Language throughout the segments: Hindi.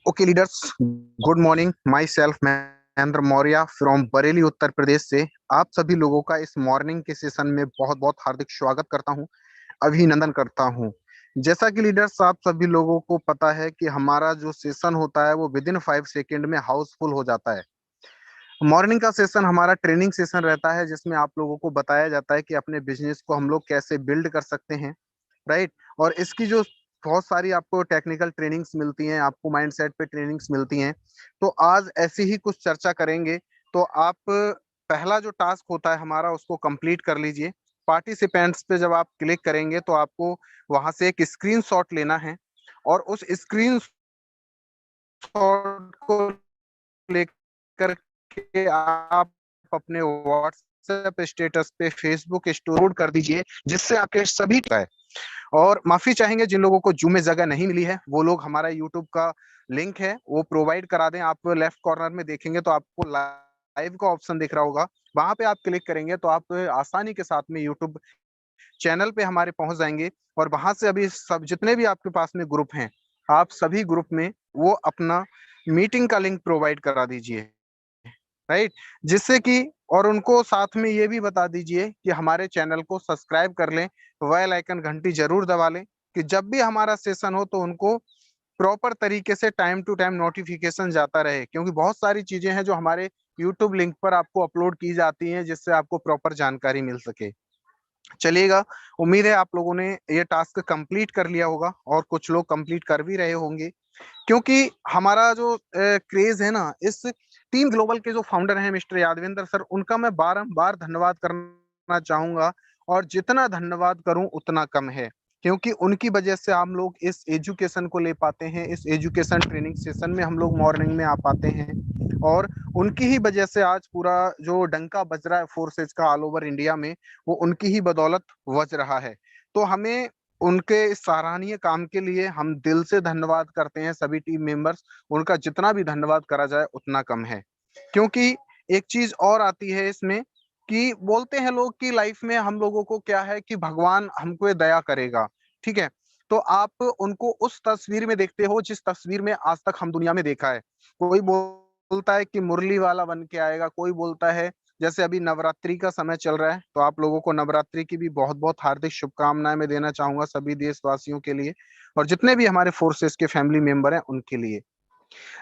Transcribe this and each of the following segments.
Okay leaders, good morning. Myself Mahendra Maurya from Bareilly Uttar Pradesh से आप सभी लोगों का इस मॉर्निंग के सेशन में बहुत बहुत हार्दिक स्वागत करता हूं, अभिनंदन करता हूं। जैसा कि लीडर्स आप सभी लोगों को पता है कि हमारा जो सेशन होता है वो विद इन 5 सेकेंड में हाउसफुल हो जाता है। मॉर्निंग का सेशन हमारा ट्रेनिंग सेशन रहता है जिसमें आप लोगों को बताया जाता है कि अपने बिजनेस को हम लोग कैसे बिल्ड कर सकते हैं, राइट। और इसकी जो बहुत सारी आपको टेक्निकल ट्रेनिंग्स मिलती हैं, आपको माइंडसेट पे ट्रेनिंग्स मिलती हैं। तो आज ऐसी ही कुछ चर्चा करेंगे। तो आप पहला जो टास्क होता है हमारा उसको कंप्लीट कर लीजिए। पार्टिसिपेंट्स पे जब आप क्लिक करेंगे तो आपको वहां से एक स्क्रीनशॉट लेना है और उस स्क्रीन शॉट को लेकर के आप अपने व्हाट्सएप स्टेटस पे, फेसबुक स्टोर कर दीजिए, जिससे आपके सभी है। और माफी चाहेंगे जिन लोगों को जूम में जगह नहीं मिली है, वो लोग हमारा यूट्यूब का लिंक है वो प्रोवाइड करा दें। आप लेफ्ट कॉर्नर में देखेंगे तो आपको लाइव का ऑप्शन दिख रहा होगा, वहां पे आप क्लिक करेंगे तो आप आसानी के साथ में यूट्यूब चैनल पे हमारे पहुंच जाएंगे। और वहां से अभी सब जितने भी आपके पास में ग्रुप हैं, आप सभी ग्रुप में वो अपना मीटिंग का लिंक प्रोवाइड करा दीजिए, राइट। जिससे कि और उनको साथ में ये भी बता दीजिए कि हमारे चैनल को सब्सक्राइब कर लें, बेल आइकन घंटी जरूर दबा लें कि जब भी हमारा सेशन हो तो उनको प्रॉपर तरीके से टाइम टू टाइम नोटिफिकेशन जाता रहे, क्योंकि बहुत सारी चीजें हैं जो हमारे यूट्यूब लिंक पर आपको अपलोड की जाती हैं जिससे आपको प्रॉपर जानकारी मिल सके। चलिएगा, उम्मीद है आप लोगों ने ये टास्क कंप्लीट कर लिया होगा और कुछ लोग कंप्लीट कर भी रहे होंगे, क्योंकि हमारा जो क्रेज है ना, इस टीम ग्लोबल के जो फाउंडर हैं मिस्टर यादवेंद्र सर, उनका मैं बारंबार धन्यवाद करना चाहूंगा। और जितना धन्यवाद करूं उतना कम है, क्योंकि उनकी वजह से हम लोग इस एजुकेशन को ले पाते हैं, इस एजुकेशन ट्रेनिंग सेशन में हम लोग मॉर्निंग में आ पाते हैं। और उनकी ही वजह से आज पूरा जो डंका बज रहा है फोर्सेज का ऑल ओवर इंडिया में, वो उनकी ही बदौलत बज रहा है। तो हमें उनके इस सराहनीय काम के लिए हम दिल से धन्यवाद करते हैं सभी टीम मेंबर्स। उनका जितना भी धन्यवाद करा जाए उतना कम है, क्योंकि एक चीज और आती है इसमें कि बोलते हैं लोग कि लाइफ में हम लोगों को क्या है कि भगवान हमको ये दया करेगा, ठीक है। तो आप उनको उस तस्वीर में देखते हो जिस तस्वीर में आज तक हम दुनिया में देखा है। कोई बोलता है कि मुरली वाला बन के आएगा, कोई बोलता है, जैसे अभी नवरात्रि का समय चल रहा है तो आप लोगों को नवरात्रि की भी बहुत बहुत हार्दिक शुभकामनाएं मैं देना चाहूंगा सभी देशवासियों के लिए, और जितने भी हमारे फोर्सेस के फैमिली मेंबर हैं उनके लिए।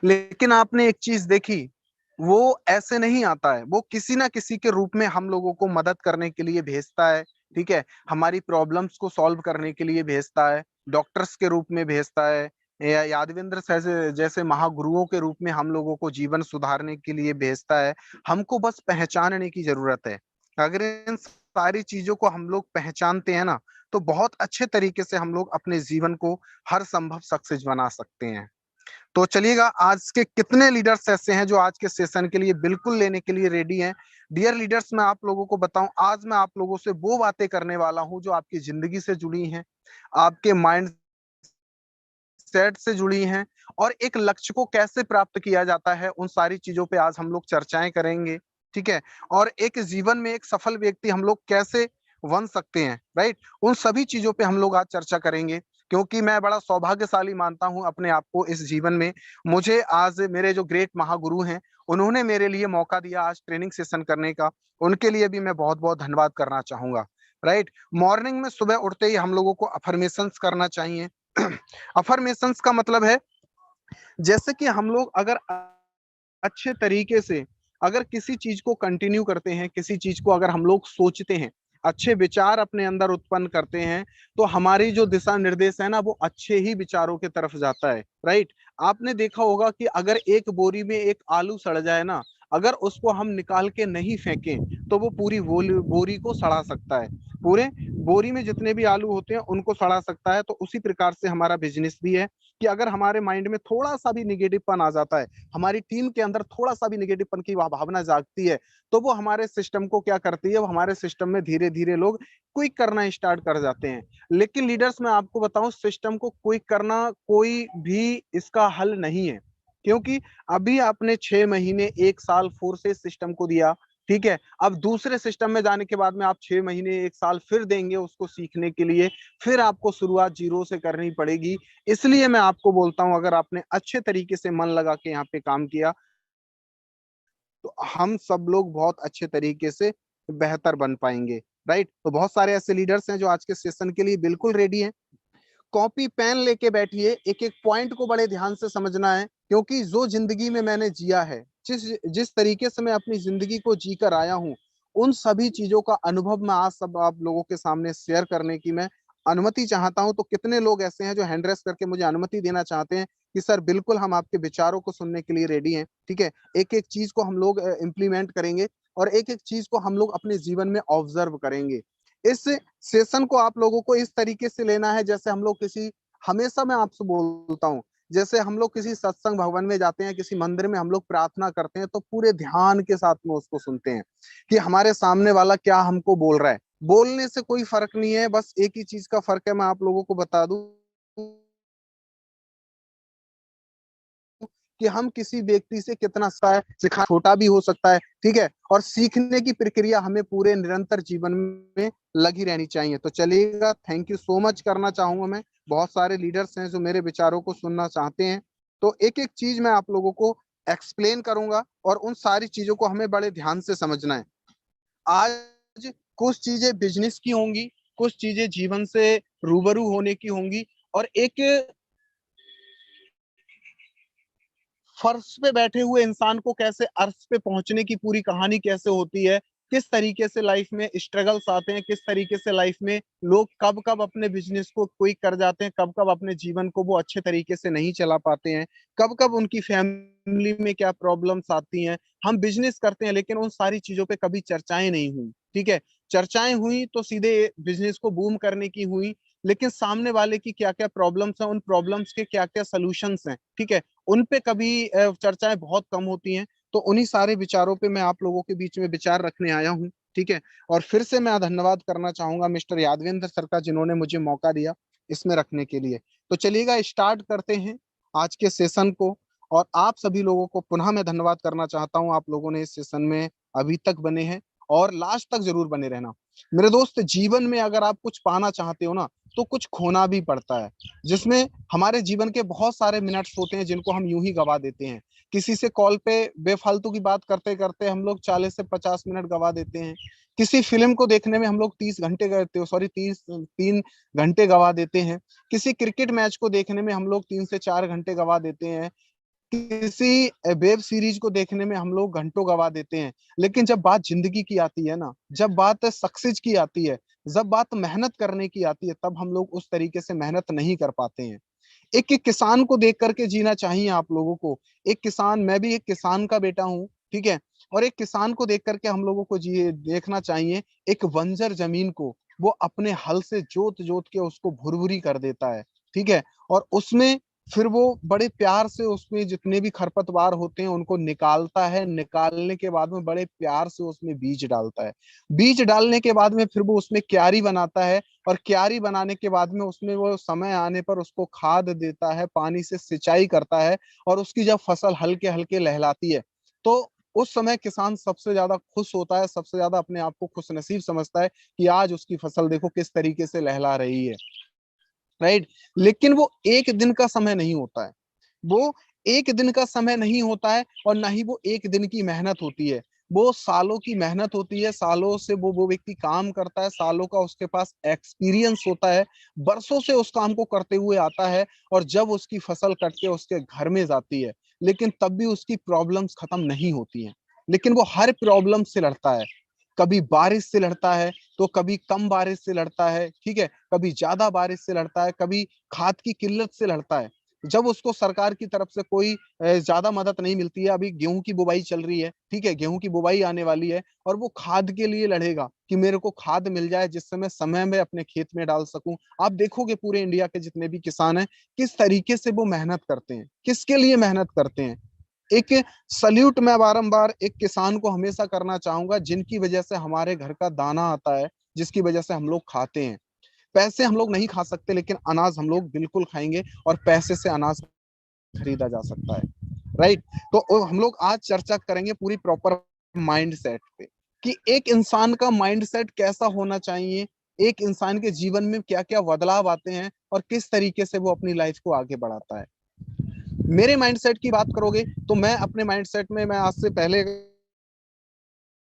लेकिन आपने एक चीज देखी, वो ऐसे नहीं आता है, वो किसी ना किसी के रूप में हम लोगों को मदद करने के लिए भेजता है, ठीक है। हमारी प्रॉब्लम्स को सॉल्व करने के लिए भेजता है, डॉक्टर्स के रूप में भेजता है, या यादवेंद्र जैसे जैसे महागुरुओं के रूप में हम लोगों को जीवन सुधारने के लिए भेजता है। हमको बस पहचानने की जरूरत है। अगर इन सारी चीजों को हम लोग पहचानते हैं ना, तो बहुत अच्छे तरीके से हम लोग अपने जीवन को हर संभव सक्सेस बना सकते हैं। तो चलिएगा, आज के कितने लीडर्स ऐसे हैं जो आज के सेशन के लिए बिल्कुल लेने के लिए रेडी हैं। डियर लीडर्स, मैं आप लोगों को बताऊं, आज मैं आप लोगों से वो बातें करने वाला हूं जो आपकी जिंदगी से जुड़ी हैं, आपके माइंड सेट से जुड़ी हैं, और एक लक्ष्य को कैसे प्राप्त किया जाता है उन सारी चीजों पे आज हम लोग चर्चाएं करेंगे, ठीक है। और एक जीवन में एक सफल व्यक्ति हम लोग कैसे बन सकते हैं, राइट, उन सभी चीजों पे हम लोग आज चर्चा करेंगे। क्योंकि मैं बड़ा सौभाग्यशाली मानता हूं अपने आप को इस जीवन में। मुझे आज मेरे जो ग्रेट महागुरु हैं, उन्होंने मेरे लिए मौका दिया आज ट्रेनिंग सेशन करने का, उनके लिए भी मैं बहुत बहुत धन्यवाद करना चाहूंगा, राइट। मॉर्निंग में सुबह उठते ही हम लोगों को अफर्मेशंस करना चाहिए। अफर्मेशंस का मतलब है, जैसे कि हम लोग अगर अच्छे तरीके से अगर किसी चीज को कंटिन्यू करते हैं, किसी चीज को अगर हम लोग सोचते हैं, अच्छे विचार अपने अंदर उत्पन्न करते हैं, तो हमारी जो दिशा निर्देश है ना, वो अच्छे ही विचारों की तरफ जाता है, राइट। आपने देखा होगा कि अगर एक बोरी में एक आलू सड़ जाए ना, अगर उसको हम निकाल के नहीं फेंकें तो वो पूरी बोरी को सड़ा सकता है, पूरे बोरी में जितने भी आलू होते हैं उनको सड़ा सकता है। तो उसी प्रकार से हमारा बिजनेस भी है कि अगर हमारे माइंड में थोड़ा सा भी निगेटिवपन आ जाता है, हमारी टीम के अंदर थोड़ा सा भी निगेटिवपन की भावना जागती है, तो वो हमारे सिस्टम को क्या करती है, वो हमारे सिस्टम में धीरे धीरे लोग क्विक करना स्टार्ट कर जाते हैं। लेकिन लीडर्स, मैं आपको बताऊं, सिस्टम को क्विक करना कोई भी इसका हल नहीं है, क्योंकि अभी आपने 6 महीने 1 साल फोर्सेस सिस्टम को दिया, ठीक है, अब दूसरे सिस्टम में जाने के बाद में आप 6 महीने 1 साल फिर देंगे उसको सीखने के लिए, फिर आपको शुरुआत जीरो से करनी पड़ेगी। इसलिए मैं आपको बोलता हूं, अगर आपने अच्छे तरीके से मन लगा के यहाँ पे काम किया तो हम सब लोग बहुत अच्छे तरीके से बेहतर बन पाएंगे। राइट, तो बहुत सारे ऐसे लीडर्स हैं जो आज के सेशन के लिए बिल्कुल रेडी हैं। कॉपी पेन लेके बैठिए, एक एक पॉइंट को बड़े ध्यान से समझना है, क्योंकि जो जिंदगी में मैंने जिया है, जिस जिस तरीके से मैं अपनी जिंदगी को जीकर आया हूँ, उन सभी चीजों का अनुभव मैं आज सब आप लोगों के सामने शेयर करने की मैं अनुमति चाहता हूं। तो कितने लोग ऐसे हैं जो हैंड रेस करके मुझे अनुमति देना चाहते हैं कि सर बिल्कुल हम आपके विचारों को सुनने के लिए रेडी हैं। ठीक है, एक एक चीज को हम लोग इम्प्लीमेंट करेंगे और एक एक चीज को हम लोग अपने जीवन में ऑब्जर्व करेंगे। इस सेशन को आप लोगों को इस तरीके से लेना है जैसे हम लोग किसी, हमेशा मैं आपसे बोलता हूँ, जैसे हम लोग किसी सत्संग भवन में जाते हैं, किसी मंदिर में हम लोग प्रार्थना करते हैं, तो पूरे ध्यान के साथ में उसको सुनते हैं कि हमारे सामने वाला क्या हमको बोल रहा है। बोलने से कोई फर्क नहीं है, बस एक ही चीज का फर्क है, मैं आप लोगों को बता दूं कि हम किसी व्यक्ति से कितना सा है सिखा, छोटा भी हो सकता है। ठीक है, और सीखने की प्रक्रिया हमें पूरे निरंतर जीवन में लगी रहनी चाहिए। तो चलिएगा, थैंक यू सो मच करना चाहूंगा मैं। बहुत सारे लीडर्स हैं जो मेरे विचारों को सुनना चाहते हैं, तो एक एक चीज मैं आप लोगों को एक्सप्लेन करूंगा और उन सारी चीजों को हमें बड़े ध्यान से समझना है। आज कुछ चीजें बिजनेस की होंगी, कुछ चीजें जीवन से रूबरू होने की होंगी, और एक फर्श पे बैठे हुए इंसान को कैसे अर्श पे पहुंचने की पूरी कहानी कैसे होती है, किस तरीके से लाइफ में स्ट्रगल्स आते हैं, किस तरीके से लाइफ में लोग कब कब अपने बिजनेस को क्विक कर जाते हैं, कब कब अपने जीवन को वो अच्छे तरीके से नहीं चला पाते हैं, कब कब उनकी फैमिली में क्या प्रॉब्लम्स आती हैं। हम बिजनेस करते हैं लेकिन उन सारी चीजों पे कभी चर्चाएं नहीं हुई। ठीक है, चर्चाएं हुई तो सीधे बिजनेस को बूम करने की हुई, लेकिन सामने वाले की क्या क्या प्रॉब्लम्स हैं, उन प्रॉब्लम्स के क्या क्या सोल्यूशंस हैं, ठीक है, उन पे कभी चर्चाएं बहुत कम होती हैं। तो उन्हीं सारे विचारों पे मैं आप लोगों के बीच में विचार रखने आया हूँ। ठीक है, और फिर से मैं धन्यवाद करना चाहूंगा मिस्टर यादवेंद्र सर का, जिन्होंने मुझे मौका दिया इसमें रखने के लिए। तो चलिएगा, स्टार्ट करते हैं आज के सेशन को। और आप सभी लोगों को पुनः मैं धन्यवाद करना चाहता हूँ, आप लोगों ने इस सेशन में अभी तक बने हैं और लास्ट तक जरूर बने रहना। मेरे दोस्त, जीवन में अगर आप कुछ पाना चाहते हो ना, तो कुछ खोना भी पड़ता है, जिसमें हमारे जीवन के बहुत सारे मिनट्स होते हैं जिनको हम यूं ही गवा देते हैं। किसी से कॉल पे बेफालतू की बात करते करते हम लोग 40 से 50 मिनट गवा देते हैं। किसी फिल्म को देखने में हम लोग 30 घंटे करते हो, सॉरी 3 घंटे गवा देते हैं। किसी क्रिकेट मैच को देखने में हम लोग 3 से 4 घंटे गवा देते हैं। किसी वेब सीरीज को देखने में हम लोग घंटों गवा देते हैं। लेकिन जब बात जिंदगी की आती है ना, जब बात सक्सेस की आती है, जब बात मेहनत करने की आती है, तब हम लोग उस तरीके से मेहनत नहीं कर पाते हैं। एक एक किसान को देख करके जीना चाहिए आप लोगों को। एक किसान, मैं भी एक किसान का बेटा हूँ। ठीक है, और एक किसान को देख करके हम लोगों को जी देखना चाहिए, एक बंजर जमीन को वो अपने हल से जोत जोत के उसको भुरभुरी कर देता है। ठीक है, और उसमें फिर वो बड़े प्यार से उसमें जितने भी खरपतवार होते हैं उनको निकालता है। निकालने के बाद में बड़े प्यार से उसमें बीज डालता है। बीज डालने के बाद में फिर वो उसमें क्यारी बनाता है, और क्यारी बनाने के बाद में उसमें वो समय आने पर उसको खाद देता है, पानी से सिंचाई करता है, और उसकी जब फसल हल्के हल्के लहलाती है, तो उस समय किसान सबसे ज्यादा खुश होता है, सबसे ज्यादा अपने आप को खुश नसीब समझता है कि आज उसकी फसल देखो किस तरीके से लहला रही है। राइट, लेकिन वो एक दिन का समय नहीं होता है, वो एक दिन का समय नहीं होता है, और ना ही वो एक दिन की मेहनत होती है। वो सालों की मेहनत होती है, सालों से वो व्यक्ति काम करता है, सालों का उसके पास एक्सपीरियंस होता है, बरसों से उस काम को करते हुए आता है। और जब उसकी फसल कट के उसके घर में जाती है, लेकिन तब भी उसकी प्रॉब्लम्स खत्म नहीं होती हैं। लेकिन वो हर प्रॉब्लम से लड़ता है। कभी बारिश से लड़ता है, तो कभी कम बारिश से लड़ता है। ठीक है, कभी ज्यादा बारिश से लड़ता है, कभी खाद की किल्लत से लड़ता है। जब उसको सरकार की तरफ से कोई ज्यादा मदद नहीं मिलती है, अभी गेहूं की बुवाई चल रही है, ठीक है, गेहूं की बुवाई आने वाली है, और वो खाद के लिए लड़ेगा कि मेरे को खाद मिल जाए जिससे मैं समय में अपने खेत में डाल सकूं। आप देखोगे पूरे इंडिया के जितने भी किसान हैं, किस तरीके से वो मेहनत करते हैं, किसके लिए मेहनत करते हैं। एक सल्यूट मैं बारंबार एक किसान को हमेशा करना चाहूंगा, जिनकी वजह से हमारे घर का दाना आता है, जिसकी वजह से हम लोग खाते हैं। पैसे हम लोग नहीं खा सकते, लेकिन अनाज हम लोग बिल्कुल खाएंगे, और पैसे से अनाज खरीदा जा सकता है। राइट, तो हम लोग आज चर्चा करेंगे पूरी प्रॉपर माइंड सेट पे। कि एक इंसान का माइंडसेट कैसा होना चाहिए, एक इंसान के जीवन में क्या क्या बदलाव आते हैं और किस तरीके से वो अपनी लाइफ को आगे बढ़ाता है। मेरे माइंडसेट की बात करोगे तो मैं अपने माइंडसेट में, मैं आज से पहले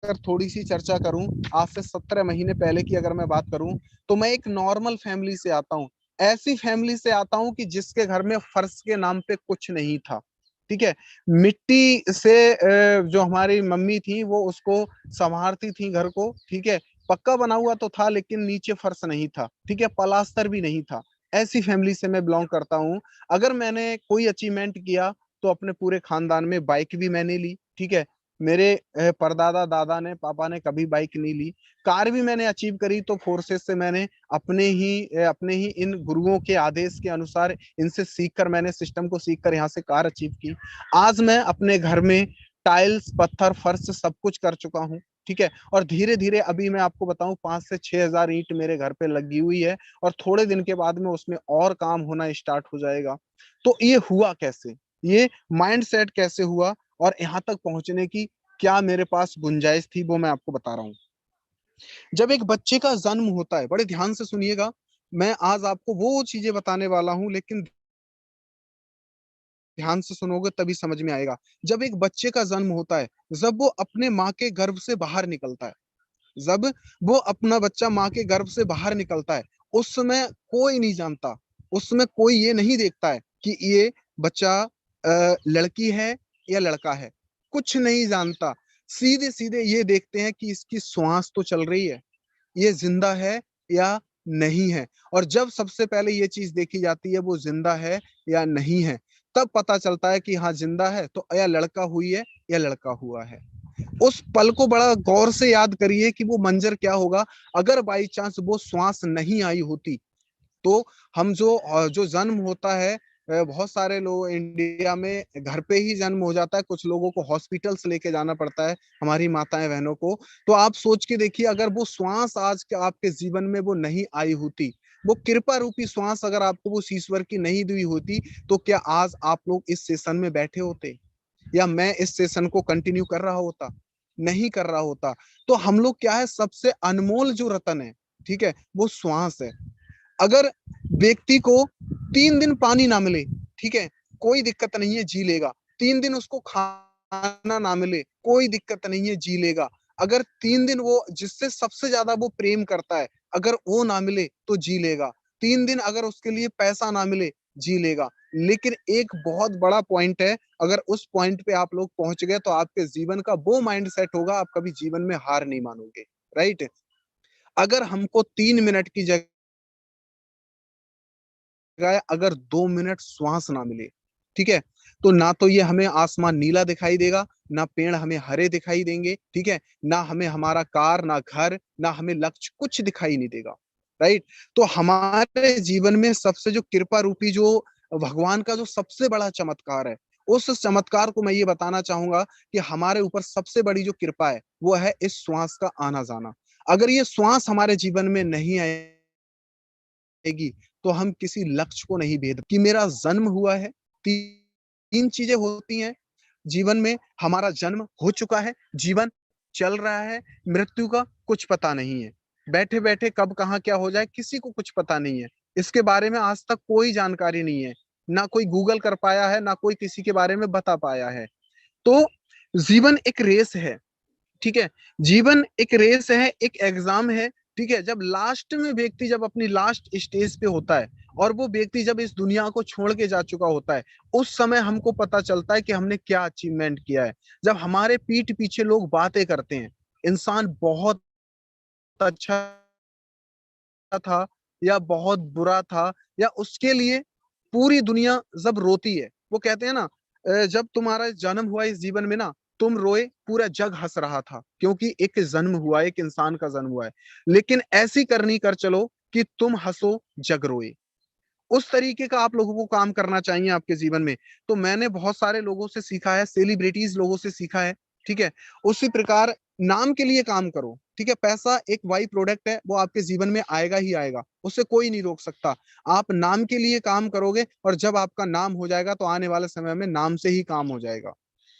अगर थोड़ी सी चर्चा करूं, आज से 17 महीने पहले की अगर मैं बात करूं, तो मैं एक नॉर्मल फैमिली से आता हूं। ऐसी फैमिली से आता हूं कि जिसके घर में फर्श के नाम पे कुछ नहीं था। ठीक है, मिट्टी से जो हमारी मम्मी थी वो उसको संवारती थी घर को। ठीक है, पक्का बना हुआ तो था लेकिन नीचे फर्श नहीं था। ठीक है, पलास्तर भी नहीं था। ऐसी फैमिली से मैं बिलोंग करता हूँ। अगर मैंने कोई अचीवमेंट किया तो अपने पूरे खानदान में बाइक भी मैंने ली। ठीक है, मेरे परदादा दादा ने, पापा ने कभी बाइक नहीं ली। कार भी मैंने अचीव करी तो फोर्सेस से मैंने अपने ही इन गुरुओं के आदेश के अनुसार इनसे सीख कर, मैंने सिस्टम को सीख कर यहाँ से कार अचीव की। आज मैं अपने घर में टाइल्स, पत्थर, फर्श सब कुछ कर चुका हूँ। ठीक है, और धीरे धीरे अभी मैं आपको बताऊं 5 से 6 हजार ईंट मेरे घर पे लगी हुई है और थोड़े दिन के बाद में उसमें और काम होना स्टार्ट हो जाएगा। तो ये हुआ कैसे, ये माइंड सेट कैसे हुआ और यहाँ तक पहुंचने की क्या मेरे पास गुंजाइश थी, वो मैं आपको बता रहा हूँ। जब एक बच्चे का जन्म होता है, बड़े ध्यान से सुनिएगा, मैं आज आपको वो चीजें बताने वाला हूँ लेकिन ध्यान से सुनोगे तभी समझ में आएगा। जब एक बच्चे का जन्म होता है, जब वो अपने माँ के गर्भ से बाहर निकलता है, जब वो अपना बच्चा माँ के गर्भ से बाहर निकलता है, उस समय कोई नहीं जानता, उस समय कोई ये नहीं देखता है कि ये बच्चा लड़की है या लड़का है, कुछ नहीं जानता। सीधे सीधे ये देखते हैं कि इसकी श्वास तो चल रही है, ये जिंदा है या नहीं है। और जब सबसे पहले ये चीज देखी जाती है वो जिंदा है या नहीं है, तब पता चलता है कि हाँ जिंदा है तो या लड़का हुई है या लड़का हुआ है। उस पल को बड़ा गौर से याद करिए कि वो मंजर क्या होगा अगर बाई चांस वो श्वास नहीं आई होती। तो हम जो जन्म होता है, बहुत सारे लोग इंडिया में घर पे ही जन्म हो जाता है, कुछ लोगों को हॉस्पिटल्स लेके जाना पड़ता है, हमारी माताएं बहनों को। तो आप सोच के देखिए, अगर वो श्वास आज के आपके जीवन में वो नहीं आई होती, वो कृपा रूपी श्वास अगर आपको वो ईश्वर की नहीं दी होती, तो क्या आज आप लोग इस सेशन में बैठे होते या मैं इस सेशन को कंटिन्यू कर रहा होता? नहीं कर रहा होता। तो हम लोग क्या है, सबसे अनमोल जो रतन है, ठीक है, वो श्वास है। अगर व्यक्ति को 3 दिन पानी ना मिले, ठीक है, कोई दिक्कत नहीं है, जी लेगा। 3 दिन उसको खाना ना मिले, कोई दिक्कत नहीं है, जी लेगा। अगर 3 दिन वो जिससे सबसे ज्यादा वो प्रेम करता है, अगर वो ना मिले तो जी लेगा। 3 दिन अगर उसके लिए पैसा ना मिले, जी लेगा। लेकिन एक बहुत बड़ा पॉइंट है, अगर उस पॉइंट पे आप लोग पहुंच गए तो आपके जीवन का वो माइंड सेट होगा, आप कभी जीवन में हार नहीं मानोगे। राइट? अगर हमको 3 मिनट की जगह अगर 2 मिनट श्वास ना मिले, ठीक है, तो ना तो ये हमें आसमान नीला दिखाई देगा, ना पेड़ हमें हरे दिखाई देंगे, ठीक है, ना हमें हमारा कार, ना घर, ना हमें लक्ष्य, कुछ दिखाई नहीं देगा। राइट? तो हमारे जीवन में सबसे जो कृपा रूपी, जो भगवान का जो सबसे बड़ा चमत्कार है, उस चमत्कार को मैं ये बताना चाहूंगा कि हमारे ऊपर सबसे बड़ी जो कृपा है वो है इस श्वास का आना जाना। अगर ये श्वास हमारे जीवन में नहीं आएगी तो हम किसी लक्ष्य को नहीं भेद कि मेरा जन्म हुआ है। तीन चीजें होती हैं जीवन में, हमारा जन्म हो चुका है, जीवन चल रहा है, मृत्यु का कुछ पता नहीं है। बैठे बैठे कब कहाँ क्या हो जाए किसी को कुछ पता नहीं है, इसके बारे में आज तक कोई जानकारी नहीं है, ना कोई गूगल कर पाया है, ना कोई किसी के बारे में बता पाया है। तो जीवन एक रेस है, ठीक है, जीवन एक रेस है, एक एग्जाम है। ठीक है, जब लास्ट में व्यक्ति जब अपनी लास्ट स्टेज पे होता है और वो व्यक्ति जब इस दुनिया को छोड़ के जा चुका होता है, उस समय हमको पता चलता है कि हमने क्या अचीवमेंट किया है। जब हमारे पीठ पीछे लोग बातें करते हैं, इंसान बहुत अच्छा था या बहुत बुरा था, या उसके लिए पूरी दुनिया जब रोती है, वो कहते हैं ना, जब तुम्हारा जन्म हुआ इस जीवन में ना, तुम रोए, पूरा जग हंस रहा था, क्योंकि एक जन्म हुआ, एक इंसान का जन्म हुआ है। लेकिन ऐसी करनी कर चलो कि तुम हंसो, जग रोए। उस तरीके का आप लोगों को काम करना चाहिए आपके जीवन में। तो मैंने बहुत सारे लोगों से सीखा है, सेलिब्रिटीज लोगों से सीखा है। ठीक है, उसी प्रकार नाम के लिए काम करो। ठीक है, पैसा एक वाई प्रोडक्ट है, वो आपके जीवन में आएगा ही आएगा, उससे कोई नहीं रोक सकता। आप नाम के लिए काम करोगे और जब आपका नाम हो जाएगा तो आने वाले समय में नाम से ही काम हो जाएगा।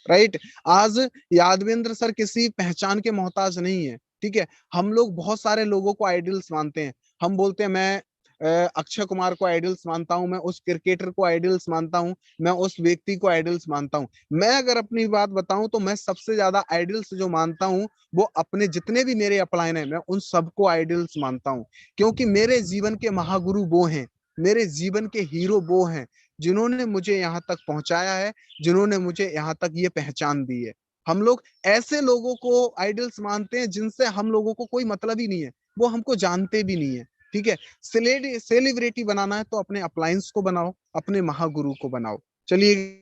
राइट। आज यादवेंद्र सर किसी पहचान के मोहताज नहीं है, ठीक है। हम लोग बहुत सारे लोगों को आइडल्स मानते हैं। हम बोलते हैं मैं अक्षय कुमार को आइडल्स मानता हूं, मैं उस क्रिकेटर को आइडल्स मानता हूं, मैं उस व्यक्ति को आइडल्स मानता हूं। मैं अगर अपनी बात बताऊं तो मैं सबसे ज्यादा आइडल्स जो मानता हूं वो अपने जितने भी मेरे अपलाइन है मैं उन सबको आइडल्स मानता हूं। क्योंकि मेरे जीवन के महागुरु वो हैं, मेरे जीवन के हीरो वो हैं जिन्होंने मुझे यहाँ तक पहुंचाया है, जिन्होंने मुझे यहाँ तक ये पहचान दी है। हम लोग ऐसे लोगों को आइडल्स मानते हैं जिनसे हम लोगों को कोई मतलब ही नहीं है, वो हमको जानते भी नहीं है, ठीक है। सेलिब्रिटी बनाना है तो अपने अप्लायंस को बनाओ, अपने महागुरु को बनाओ। चलिए,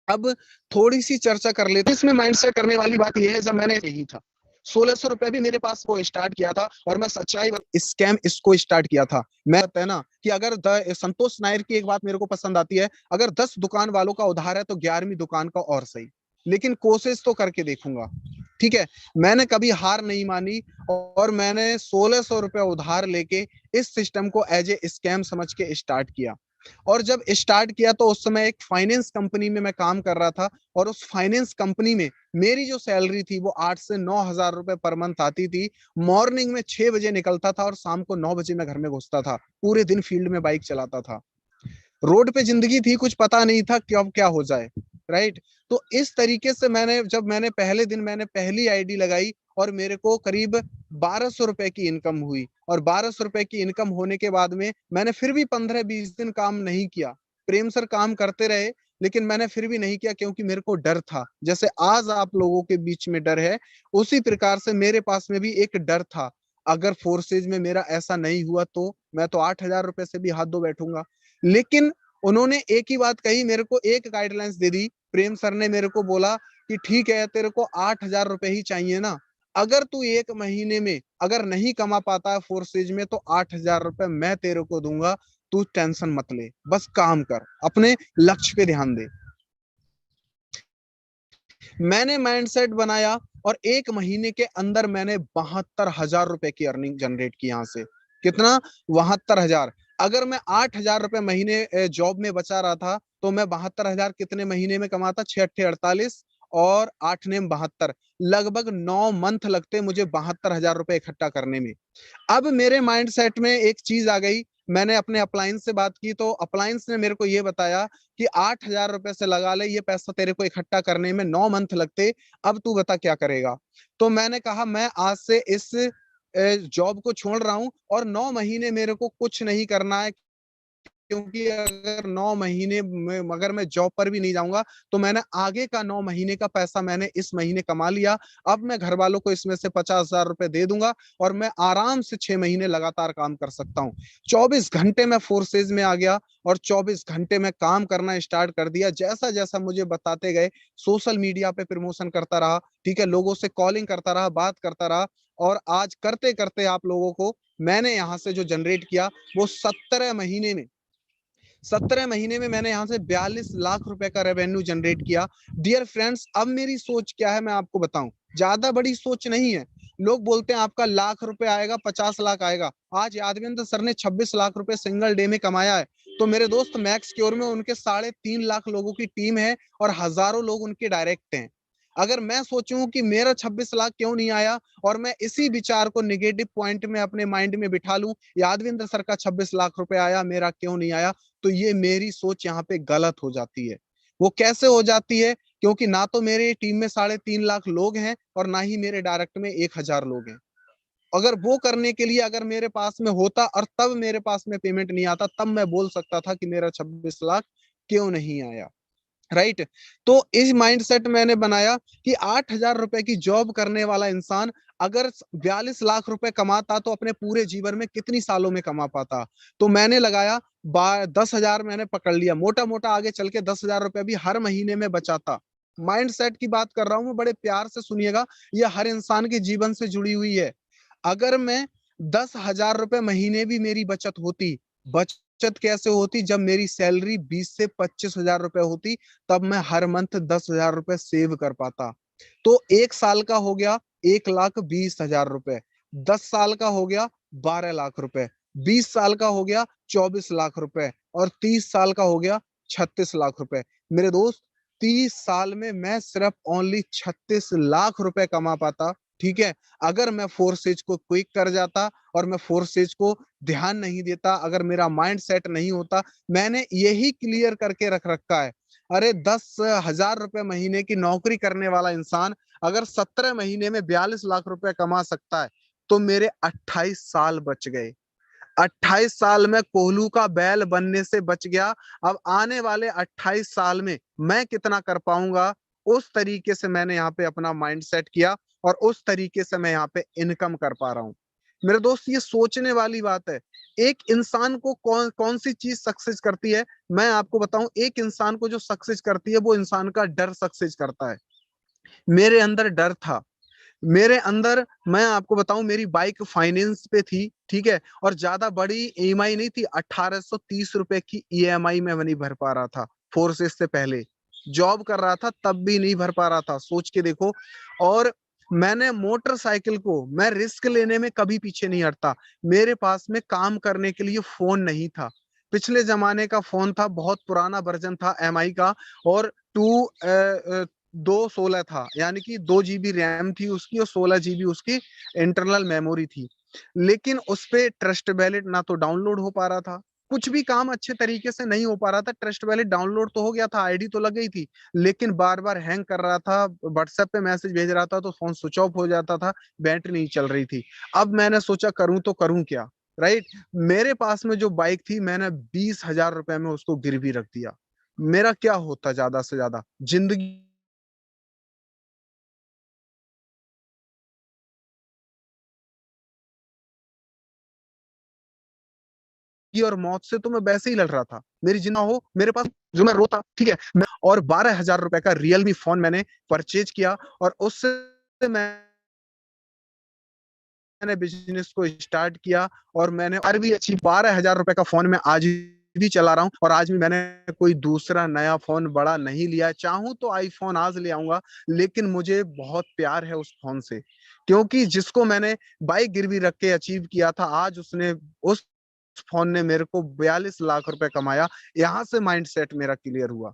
अब थोड़ी सी चर्चा कर लेते हैं। इसमें माइंड सेट करने वाली बात यह है, जब मैंने यही था 1600 रुपए भी मेरे पास वो स्टार्ट किया था, और मैं सच्चाई स्कैम इसको स्टार्ट किया था। मैं है ना कि अगर संतोष नायर की एक बात मेरे को पसंद आती है, अगर 10 दुकान वालों का उधार है तो 11वीं दुकान का और सही, लेकिन कोशिश तो करके देखूंगा, ठीक है। मैंने कभी हार नहीं मानी, और मैंने 1600 रुपए उधार लेके इस सिस्टम को एज ए स्कैम समझ के स्टार्ट किया। और जब स्टार्ट किया तो उस समय एक फाइनेंस कंपनी में मैं काम कर रहा था, और उस फाइनेंस कंपनी में मेरी जो सैलरी थी वो 8 से 9 हजार रुपए पर मंथ आती थी। मॉर्निंग में 6 बजे निकलता था और शाम को 9 बजे मैं घर में घुसता था। पूरे दिन फील्ड में बाइक चलाता था। रोड पे जिंदगी थी, कुछ पता नहीं था कब क्या हो जाए, राइट। तो इस तरीके से मैंने पहले दिन मैंने पहली आईडी लगाई, और मेरे को करीब 1200 रुपए की इनकम हुई। और 1200 रुपए की इनकम होने के बाद में मैंने फिर भी 15-20 दिन काम नहीं किया। प्रेम सर काम करते रहे, लेकिन मैंने फिर भी नहीं किया, क्योंकि मेरे को डर था। जैसे आज आप लोगों के बीच में डर है, उसी प्रकार से मेरे पास में भी एक डर था। अगर फोर्सेज में मेरा ऐसा नहीं हुआ तो मैं तो 8 हजार रुपए से भी हाथ धो बैठूंगा। लेकिन उन्होंने एक ही बात कही, मेरे को एक गाइडलाइंस दे दी। प्रेम सर ने मेरे को बोला कि ठीक है, तेरे को 8 हजार रुपए ही चाहिए ना, अगर तू एक महीने में अगर नहीं कमा पाता है फोर्सेज में तो 8 हजार रुपए मैं तेरे को दूंगा। तू टेंशन मत ले, बस काम कर, अपने लक्ष्य पे ध्यान दे। मैंने माइंडसेट बनाया, और एक महीने के अंदर मैंने 72 हजार रुपए की अर्निंग जनरेट की यहाँ से। कितना? 72 हजार। अगर मैं 8 हजार रुपए महीने जॉब में बचा रहा था, तो मैं 72 हजार कितने महीने में कमाता? 6 अट्ठे 48, और 8 ने 72, लगभग 9 मंथ लगते मुझे 72 हजार रुपए इकट्ठा करने में। अब मेरे माइंड सेट में एक चीज आ गई। मैंने अपने अप्लायंस से बात की, तो अप्लायंस ने मेरे को ये बताया कि 8 हजार रुपए से लगा ले, ये पैसा तेरे को इकट्ठा करने में 9 मंथ लगते। अब तू बता क्या करेगा। तो मैंने कहा मैं आज से इस जॉब को छोड़ रहा हूं, और 9 महीने मेरे को कुछ नहीं करना है। क्योंकि अगर 9 महीने में अगर मैं जॉब पर भी नहीं जाऊंगा, तो मैंने आगे का 9 महीने का पैसा मैंने इस महीने कमा लिया। अब मैं घर वालों को इसमें से 50 हजार रुपए दे दूंगा, और मैं आराम से 6 महीने लगातार काम कर सकता हूँ। 24 घंटे में फोर्सेज में आ गया, और 24 घंटे में काम करना स्टार्ट कर दिया। जैसा जैसा मुझे बताते गए, सोशल मीडिया पे प्रमोशन करता रहा, ठीक है, लोगों से कॉलिंग करता रहा, बात करता रहा। और आज करते करते आप लोगों को मैंने यहाँ से जो जनरेट किया, वो 17 महीने में मैंने यहाँ से 42 लाख रुपए का रेवेन्यू जनरेट किया। डियर फ्रेंड्स, अब मेरी सोच क्या है मैं आपको बताऊं। ज्यादा बड़ी सोच नहीं है। लोग बोलते हैं आपका लाख रुपए आएगा, 50 लाख आएगा। आज यादवेंद्र सर ने 26 लाख रुपए सिंगल डे में कमाया है। तो मेरे दोस्त, मैक्स क्योर में उनके 3.5 लाख लोगों की टीम है, और हजारों लोग उनके डायरेक्ट हैं। अगर मैं सोचूं कि मेरा 26 लाख क्यों नहीं आया, और मैं इसी विचार को निगेटिव पॉइंट में अपने माइंड में बिठा लूं, यादविंद्र सर का 26 लाख रुपए आया, मेरा क्यों नहीं आया, तो ये मेरी सोच यहाँ पे गलत हो जाती है। वो कैसे हो जाती है? क्योंकि ना तो मेरे टीम में 3.5 लाख लोग हैं, और ना ही मेरे डायरेक्ट में 1 हजार लोग हैं। अगर वो करने के लिए अगर मेरे पास में होता, और तब मेरे पास में पेमेंट नहीं आता, तब मैं बोल सकता था कि मेरा 26 लाख क्यों नहीं आया, राइट। तो इस माइंडसेट मैंने बनाया कि 8 हजार रुपए की जॉब करने वाला इंसान अगर 42 लाख रुपए कमाता, तो अपने पूरे जीवन में कितनी सालों में कमा पाता। तो मैंने लगाया 10 हजार मैंने पकड़ लिया, मोटा मोटा आगे चल के 10 हजार रुपए भी हर महीने में बचाता। माइंड सेट की बात कर रहा हूं मैं, बड़े प्यार से सुनिएगा, यह हर इंसान के जीवन से जुड़ी हुई है। अगर मैं 10 हजार रुपए महीने भी मेरी बचत होती, बचत कैसे होती? जब मेरी सैलरी 20 से 25 हजार रुपए होती, तब मैं हर मंथ 10 हजार रुपए सेव कर पाता। तो 1 साल का हो गया 1,20,000 रुपए, 10 साल का हो गया 12 लाख रुपए, 20 साल का हो गया 24 लाख रुपए, और 30 साल का हो गया 36 लाख रुपए। मेरे दोस्त, 30 साल में मैं सिर्फ ओनली 36 लाख रुपए कमा पाता। ठीक है, अगर मैं फोर्सेज को क्विक कर जाता और मैं फोर्सेज को ध्यान नहीं देता, अगर मेरा माइंड सेट नहीं होता। मैंने यही क्लियर करके रख रखा है। अरे 10 हजार रुपए महीने की नौकरी करने वाला इंसान अगर 17 महीने में 42 लाख रुपए कमा सकता है, तो मेरे 28 साल बच गए। 28 साल में कोहलू का बैल बनने से बच गया। अब आने वाले 28 साल में मैं कितना कर पाऊंगा, उस तरीके से मैंने यहाँ पे अपना माइंड सेट किया, और उस तरीके से मैं यहाँ पे इनकम कर पा रहा हूँ। मेरे दोस्त, ये सोचने वाली बात है। एक इंसान को कौन कौन सी चीज सक्सेस करती है, मैं आपको बताऊं। एक इंसान को जो सक्सेस करती है, वो इंसान का डर सक्सेस करता है। मेरे अंदर डर था, मेरे अंदर, मैं आपको बताऊं, मेरी बाइक फाइनेंस पे थी। ठीक है, और ज्यादा बड़ी ईएमआई नहीं थी, 1830 रुपए की ईएमआई में नहीं भर पा रहा था। फोर्सेस से पहले जॉब कर रहा था, तब भी नहीं भर पा रहा था, सोच के देखो। और मैंने मोटरसाइकिल को, मैं रिस्क लेने में कभी पीछे नहीं हटता। मेरे पास में काम करने के लिए फोन नहीं था। पिछले जमाने का फोन था, बहुत पुराना वर्जन था एमआई का, और 216 था, यानी कि 2 GB रैम थी उसकी, और 16 GB उसकी इंटरनल मेमोरी थी। लेकिन उस पे ट्रस्ट वैलेट ना तो डाउनलोड हो पा रहा था, कुछ भी काम अच्छे तरीके से नहीं हो पा रहा था। ट्रस्ट वैलेट डाउनलोड तो हो गया था, आईडी तो लग गई थी, लेकिन बार बार हैंग कर रहा था। व्हाट्सएप पे मैसेज भेज रहा था तो फोन स्विच ऑफ हो जाता था, बैटरी नहीं चल रही थी। अब मैंने सोचा करूं तो करूं क्या, राइट। मेरे पास में जो बाइक थी, मैंने 20 हजार रुपए में उसको गिरवी रख दिया। मेरा क्या होता ज्यादा से ज्यादा, जिंदगी और मौत से तो मैं वैसे ही लड़ रहा था। मेरी जिंदा हो मेरे पास, जो मैं रोता, ठीक है। मैं और 12 हजार रुपए का रियलमी फोन मैंने परचेज किया, और उससे मैंने बिजनेस को स्टार्ट किया, और मैंने और भी अच्छी 12 हजार रुपए का फोन मैं आज भी चला रहा हूँ। और आज भी मैंने कोई दूसरा नया फोन बड़ा नहीं लिया है। चाहूं तो आईफोन आज ले आऊंगा, लेकिन मुझे बहुत प्यार है उस फोन से, क्योंकि जिसको मैंने बाइक गिरवी रख के अचीव किया था, आज उसने, उस फोन ने मेरे को 42 लाख रुपए कमाया। यहाँ से माइंडसेट मेरा क्लियर हुआ,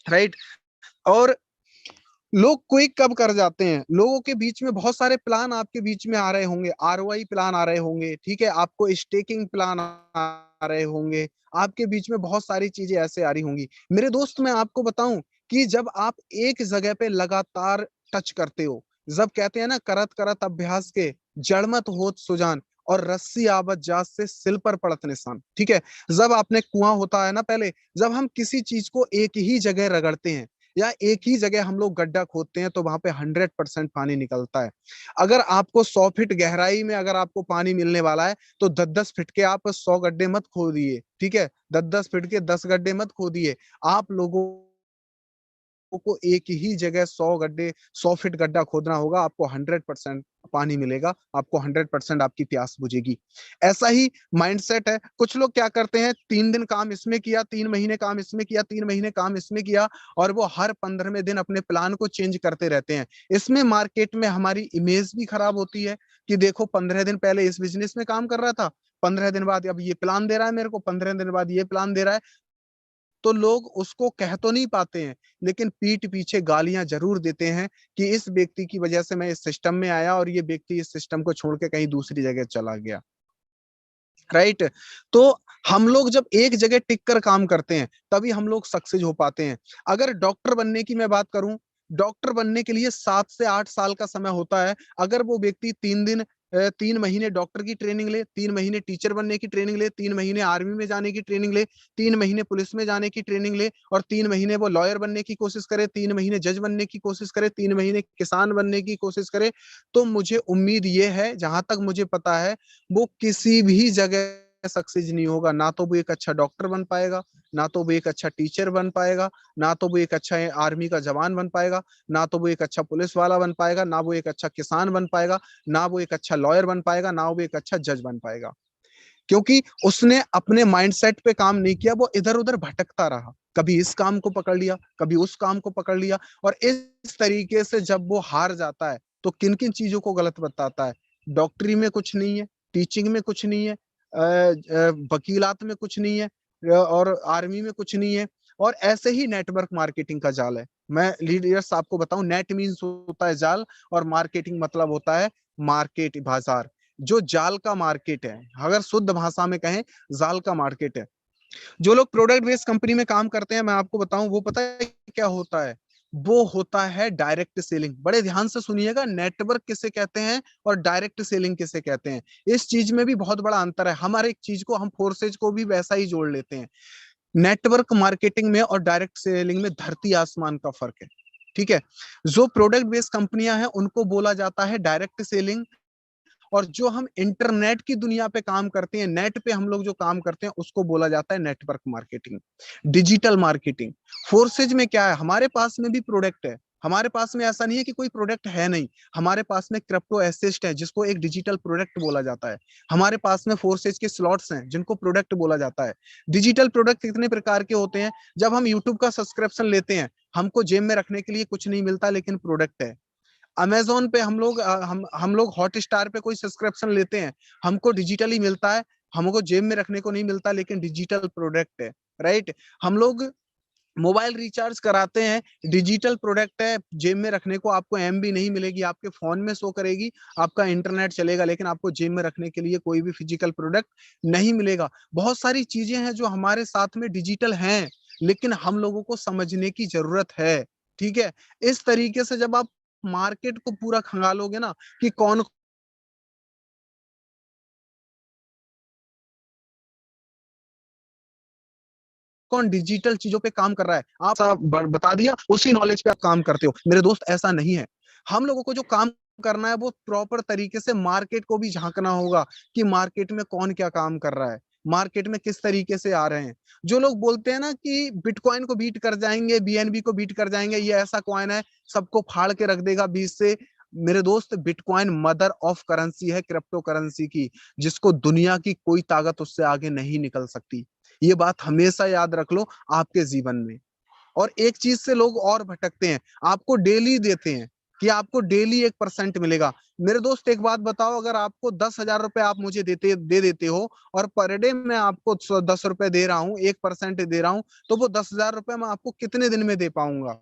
राइट। और लोग क्विक कब कर जाते हैं? लोगों के बीच में बहुत सारे प्लान आपके बीच में आ रहे होंगे, आरओआई प्लान आ रहे होंगे, ठीक है, आपको स्टेकिंग प्लान आ रहे होंगे, आपके बीच में बहुत सारी चीजें ऐसे आ रही होंगी। मेरे दोस्त, मैं आपको बताऊं कि जब आप एक जगह पे लगातार टच करते हो, जब कहते हैं ना, करत करत अभ्यास के जड़मत होत सुजान, और रस्सी आवत जात से सिल पर पड़त निशान। ठीक है, जब आपने कुआं होता है ना, पहले जब हम किसी चीज को एक ही जगह रगड़ते हैं, या एक ही जगह हम लोग गड्ढा खोदते हैं, तो वहां पे 100% पानी निकलता है। अगर आपको 100 फीट गहराई में अगर आपको पानी मिलने वाला है, तो 10-10 फीट के आप 100 गड्ढे मत खोदिए। ठीक है, 10-10 फीट के 10 गड्ढे मत खोदिए। आप लोगों को एक ही जगह 100 गड्ढे, 100 फीट गड्ढा खोदना होगा, आपको 100% पानी मिलेगा, आपको 100% आपकी प्यास बुझेगी। ऐसा ही माइंडसेट है। कुछ लोग क्या करते हैं, 3 दिन काम इसमें किया, 3 महीने काम इसमें किया, 3 महीने काम इसमें किया, और वो हर 15वें दिन अपने प्लान को चेंज करते रहते हैं। इसमें मार्केट में हमारी इमेज भी खराब होती है, कि देखो 15 दिन पहले इस बिजनेस में काम कर रहा था, 15 दिन बाद अब ये प्लान दे रहा है मेरे को, 15 दिन बाद ये प्लान दे रहा है। तो लोग उसको कह तो नहीं पाते हैं, लेकिन पीठ पीछे गालियां जरूर देते हैं, कि इस व्यक्ति की वजह से मैं इस सिस्टम में आया, और ये व्यक्ति इस सिस्टम को छोड़ के कहीं दूसरी जगह चला गया, राइट। तो हम लोग जब एक जगह टिक कर काम करते हैं, तभी हम लोग सक्सेस हो पाते हैं। अगर डॉक्टर बनने की मैं बात करूं, डॉक्टर बनने के लिए 7 से 8 साल का समय होता है। अगर वो व्यक्ति 3 महीने डॉक्टर की ट्रेनिंग ले, 3 महीने टीचर बनने की ट्रेनिंग ले, 3 महीने आर्मी में जाने की ट्रेनिंग ले, 3 महीने पुलिस में जाने की ट्रेनिंग ले, और 3 महीने वो लॉयर बनने की कोशिश करे, 3 महीने जज बनने की कोशिश करे, 3 महीने किसान बनने की कोशिश करे, तो मुझे उम्मीद ये है, जहां तक मुझे पता है, वो किसी भी जगह सक्सेस नहीं होगा। ना तो वो एक अच्छा डॉक्टर बन पाएगा, ना तो वो एक अच्छा टीचर बन पाएगा, ना तो वो एक अच्छा आर्मी का जवान बन पाएगा, ना तो वो एक अच्छा पुलिस वाला बन पाएगा, ना वो एक अच्छा किसान बन पाएगा, ना वो एक अच्छा लॉयर बन पाएगा, ना वो एक अच्छा जज बन पाएगा। क्योंकि उसने अपने माइंडसेट पे काम नहीं किया, वो इधर उधर भटकता रहा, कभी इस काम को पकड़ लिया, कभी उस काम को पकड़ लिया, और इस तरीके से जब वो हार जाता है तो किन किन चीजों को गलत बताता है। डॉक्टरी में कुछ नहीं है, टीचिंग में कुछ नहीं है, वकीलात में कुछ नहीं है, और आर्मी में कुछ नहीं है, और ऐसे ही नेटवर्क मार्केटिंग का जाल है। मैं लीडर्स आपको बताऊं, नेट मीन्स होता है जाल, और मार्केटिंग मतलब होता है मार्केट, बाजार। जो जाल का मार्केट है, अगर शुद्ध भाषा में कहें, जाल का मार्केट है। जो लोग प्रोडक्ट बेस्ड कंपनी में काम करते हैं, मैं आपको बताऊं, वो पता है क्या होता है? वो होता है डायरेक्ट सेलिंग। बड़े ध्यान से सुनिएगा, नेटवर्क किसे कहते हैं और डायरेक्ट सेलिंग किसे कहते हैं। इस चीज में भी बहुत बड़ा अंतर है। हमारे एक चीज को, हम फोर्सेज को भी वैसा ही जोड़ लेते हैं। नेटवर्क मार्केटिंग में और डायरेक्ट सेलिंग में धरती आसमान का फर्क है। ठीक है। जो प्रोडक्ट बेस्ड कंपनियां हैं उनको बोला जाता है डायरेक्ट सेलिंग, और जो हम इंटरनेट की दुनिया पे काम करते हैं, नेट पे हम लोग जो काम करते हैं, उसको बोला जाता है network marketing, digital marketing. Forces में क्या है? हमारे पास में भी प्रोडक्ट है, हमारे पास में ऐसा नहीं है कि कोई प्रोडक्ट है नहीं। हमारे पास में क्रिप्टो एसेट है, जिसको एक डिजिटल प्रोडक्ट बोला जाता है। हमारे पास में फोर्सेज के स्लॉट्स हैं, जिनको प्रोडक्ट बोला जाता है। डिजिटल प्रोडक्ट कितने प्रकार के होते हैं? जब हम यूट्यूब का सब्सक्रिप्शन लेते हैं, हमको जेब में रखने के लिए कुछ नहीं मिलता, लेकिन प्रोडक्ट है। अमेजोन पे हम लोग हॉट स्टार पे कोई सब्सक्रिप्शन लेते हैं, हमको डिजिटली मिलता है, हमको जेब में रखने को नहीं मिलता, लेकिन डिजिटल प्रोडक्ट है। राइट। हम लोग मोबाइल रिचार्ज कराते हैं, डिजिटल प्रोडक्ट है, जेब में रखने को आपको एमबी नहीं मिलेगी, आपके फोन में शो करेगी, आपका इंटरनेट चलेगा, लेकिन आपको जेब में रखने के लिए कोई भी फिजिकल प्रोडक्ट नहीं मिलेगा। बहुत सारी चीजें हैं जो हमारे साथ में डिजिटल हैं, लेकिन हम लोगों को समझने की जरूरत है। ठीक है। इस तरीके से जब आप मार्केट को पूरा खंगालोगे ना, कि कौन कौन डिजिटल चीजों पे काम कर रहा है, आप बता दिया, उसी नॉलेज पे आप काम करते हो। मेरे दोस्त, ऐसा नहीं है। हम लोगों को जो काम करना है, वो प्रॉपर तरीके से मार्केट को भी झांकना होगा, कि मार्केट में कौन क्या काम कर रहा है, मार्केट में किस तरीके से आ रहे हैं। जो लोग बोलते हैं ना कि बिटकॉइन को बीट कर जाएंगे, बीएनबी को बीट कर जाएंगे, ये ऐसा कॉइन है, सबको फाड़ के रख देगा बीच से। मेरे दोस्त, बिटकॉइन मदर ऑफ करेंसी है, क्रिप्टो करेंसी की, जिसको दुनिया की कोई ताकत उससे आगे नहीं निकल सकती। ये बात हमेशा याद रख लो आपके जीवन में। और एक चीज से लोग और भटकते हैं, आपको डेली देते हैं कि आपको डेली 1% मिलेगा। मेरे दोस्त, एक बात बताओ, अगर आपको 10,000 रुपए आप मुझे दे देते हो, और पर डे मैं आपको 10 रुपए दे रहा हूँ, 1% दे रहा हूँ, तो वो 10,000 रुपए मैं आपको कितने दिन में दे पाऊंगा?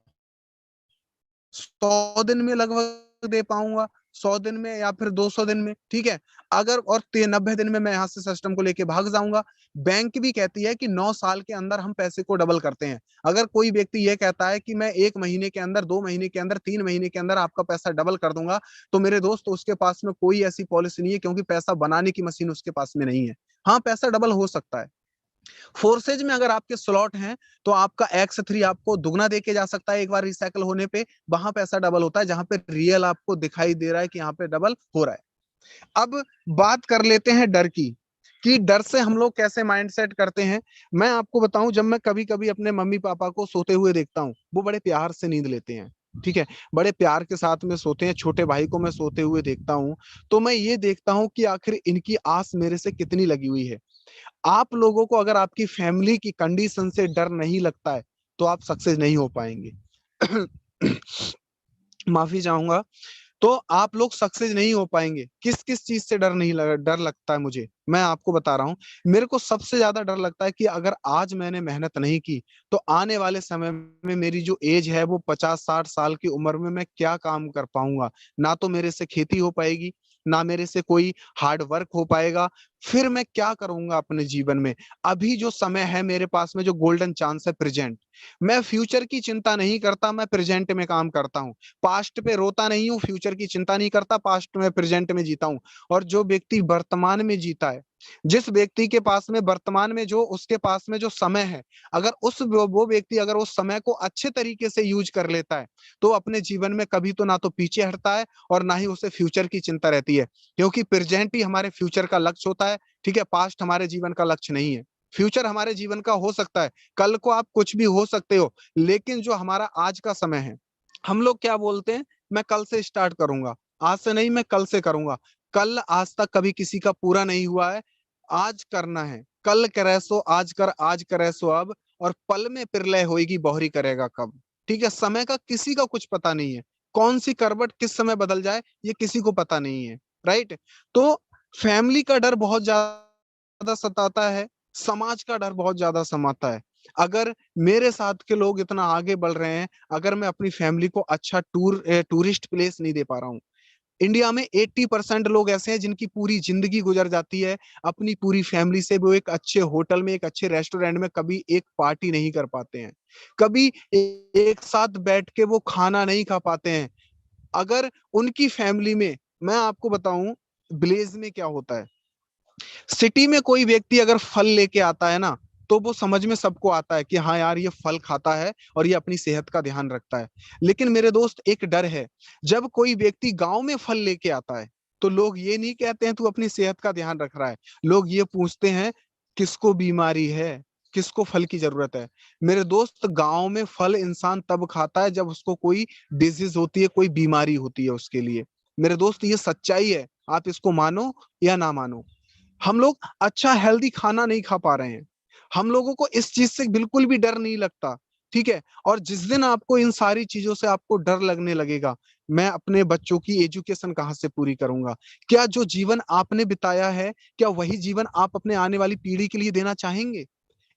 100 दिन में लगभग दे पाऊंगा, 100 दिन में या फिर 200 दिन में। ठीक है। अगर और 90 दिन में मैं यहाँ से सिस्टम को लेके भाग जाऊंगा। बैंक भी कहती है कि 9 साल के अंदर हम पैसे को डबल करते हैं। अगर कोई व्यक्ति ये कहता है कि मैं 1 महीने के अंदर, 2 महीने के अंदर, 3 महीने के अंदर आपका पैसा डबल कर दूंगा, तो मेरे दोस्त, उसके पास में कोई ऐसी पॉलिसी नहीं है, क्योंकि पैसा बनाने की मशीन उसके पास में नहीं है। हाँ, पैसा डबल हो सकता है। फोर्सेज में अगर आपके स्लॉट हैं, तो आपका X3 आपको दुगना देके जा सकता है एक बार रिसाइकल होने पे। वहां पैसा डबल होता है, जहां पे रियल आपको दिखाई दे रहा है कि यहाँ पे डबल हो रहा है। अब बात कर लेते हैं डर की, कि डर से हम लोग कैसे माइंडसेट करते हैं। मैं आपको बताऊं, जब मैं कभी कभी अपने मम्मी पापा को सोते हुए देखता हूँ, वो बड़े प्यार से नींद लेते हैं। ठीक है। बड़े प्यार के साथ में सोते हैं। छोटे भाई को मैं सोते हुए देखता हूँ, तो मैं ये देखता हूँ कि आखिर इनकी आस मेरे से कितनी लगी हुई है। आप लोगों को अगर आपकी फैमिली की कंडीशन से डर नहीं लगता है, तो आप सक्सेस नहीं हो पाएंगे। माफी चाहूंगा। तो आप लोग सक्सेस नहीं हो पाएंगे। किस किस चीज से डर नहीं लगा, डर लगता है मुझे, मैं आपको बता रहा हूँ। मेरे को सबसे ज्यादा डर लगता है कि अगर आज मैंने मेहनत नहीं की, तो आने वाले समय में मेरी जो एज है, वो 50-60 साल की उम्र में मैं क्या काम कर पाऊंगा। ना तो मेरे से खेती हो पाएगी, ना मेरे से कोई हार्ड वर्क हो पाएगा। फिर मैं क्या करूंगा अपने जीवन में? अभी जो समय है मेरे पास में, जो गोल्डन चांस है, प्रेजेंट। मैं फ्यूचर की चिंता नहीं करता, मैं प्रेजेंट में काम करता हूँ। पास्ट पे रोता नहीं हूँ, फ्यूचर की चिंता नहीं करता, पास्ट में प्रेजेंट में जीता हूँ। और जो व्यक्ति वर्तमान में जीता है, जिस व्यक्ति के पास में वर्तमान में जो उसके पास में जो समय है, अगर वो व्यक्ति अगर उस समय को अच्छे तरीके से यूज कर लेता है, तो अपने जीवन में कभी तो ना तो पीछे हटता है, और ना ही उसे फ्यूचर की चिंता रहती है। क्योंकि प्रेजेंट ही हमारे फ्यूचर का लक्ष्य होता है। ठीक है। पास्ट हमारे जीवन का लक्ष्य नहीं है। फ्यूचर हमारे जीवन का हो सकता है, कल को आप कुछ भी हो सकते हो, लेकिन जो हमारा आज का समय है, हम लोग क्या बोलते हैं, मैं कल से स्टार्ट करूंगा, आज से नहीं, मैं कल से करूंगा। कल आज तक कभी किसी का पूरा नहीं हुआ है। आज करना है, कल करे सो आज कर, आज करे सो अब, और पल में प्रलय होएगी बहुरी करेगा कब। ठीक है, समय का किसी का कुछ पता नहीं है, कौन सी करवट किस समय बदल जाए ये किसी को पता नहीं है। राइट। तो फैमिली का डर बहुत ज्यादा सताता है, समाज का डर बहुत ज्यादा समाता है। अगर मेरे साथ के लोग इतना आगे बढ़ रहे हैं, अगर मैं अपनी फैमिली को अच्छा टूरिस्ट प्लेस नहीं दे पा रहा हूँ। इंडिया में 80% लोग ऐसे हैं जिनकी पूरी जिंदगी गुजर जाती है अपनी पूरी फैमिली से, वो एक अच्छे होटल में, एक अच्छे रेस्टोरेंट में कभी एक पार्टी नहीं कर पाते हैं, कभी एक साथ बैठ के वो खाना नहीं खा पाते हैं। अगर उनकी फैमिली में, मैं आपको बताऊं विलेज में क्या होता है, सिटी में कोई व्यक्ति अगर फल लेके आता है ना, तो वो समझ में सबको आता है कि हाँ यार ये फल खाता है और ये अपनी सेहत का ध्यान रखता है। लेकिन मेरे दोस्त एक डर है, जब कोई व्यक्ति गांव में फल लेके आता है तो लोग ये नहीं कहते हैं तू अपनी सेहत का ध्यान रख रहा है, लोग ये पूछते हैं किसको बीमारी है, किसको फल की जरूरत है। मेरे दोस्त गांव में फल इंसान तब खाता है जब उसको कोई डिजीज होती है, कोई बीमारी होती है उसके लिए। मेरे दोस्त ये सच्चाई है, आप इसको मानो या ना मानो। हम लोग अच्छा हेल्दी खाना नहीं खा पा रहे हैं, हम लोगों को इस चीज से बिल्कुल भी डर नहीं लगता। ठीक है, और जिस दिन आपको इन सारी चीजों से आपको डर लगने लगेगा, मैं अपने बच्चों की एजुकेशन कहाँ से पूरी करूंगा? क्या जो जीवन आपने बिताया है, क्या वही जीवन आप अपने आने वाली पीढ़ी के लिए देना चाहेंगे?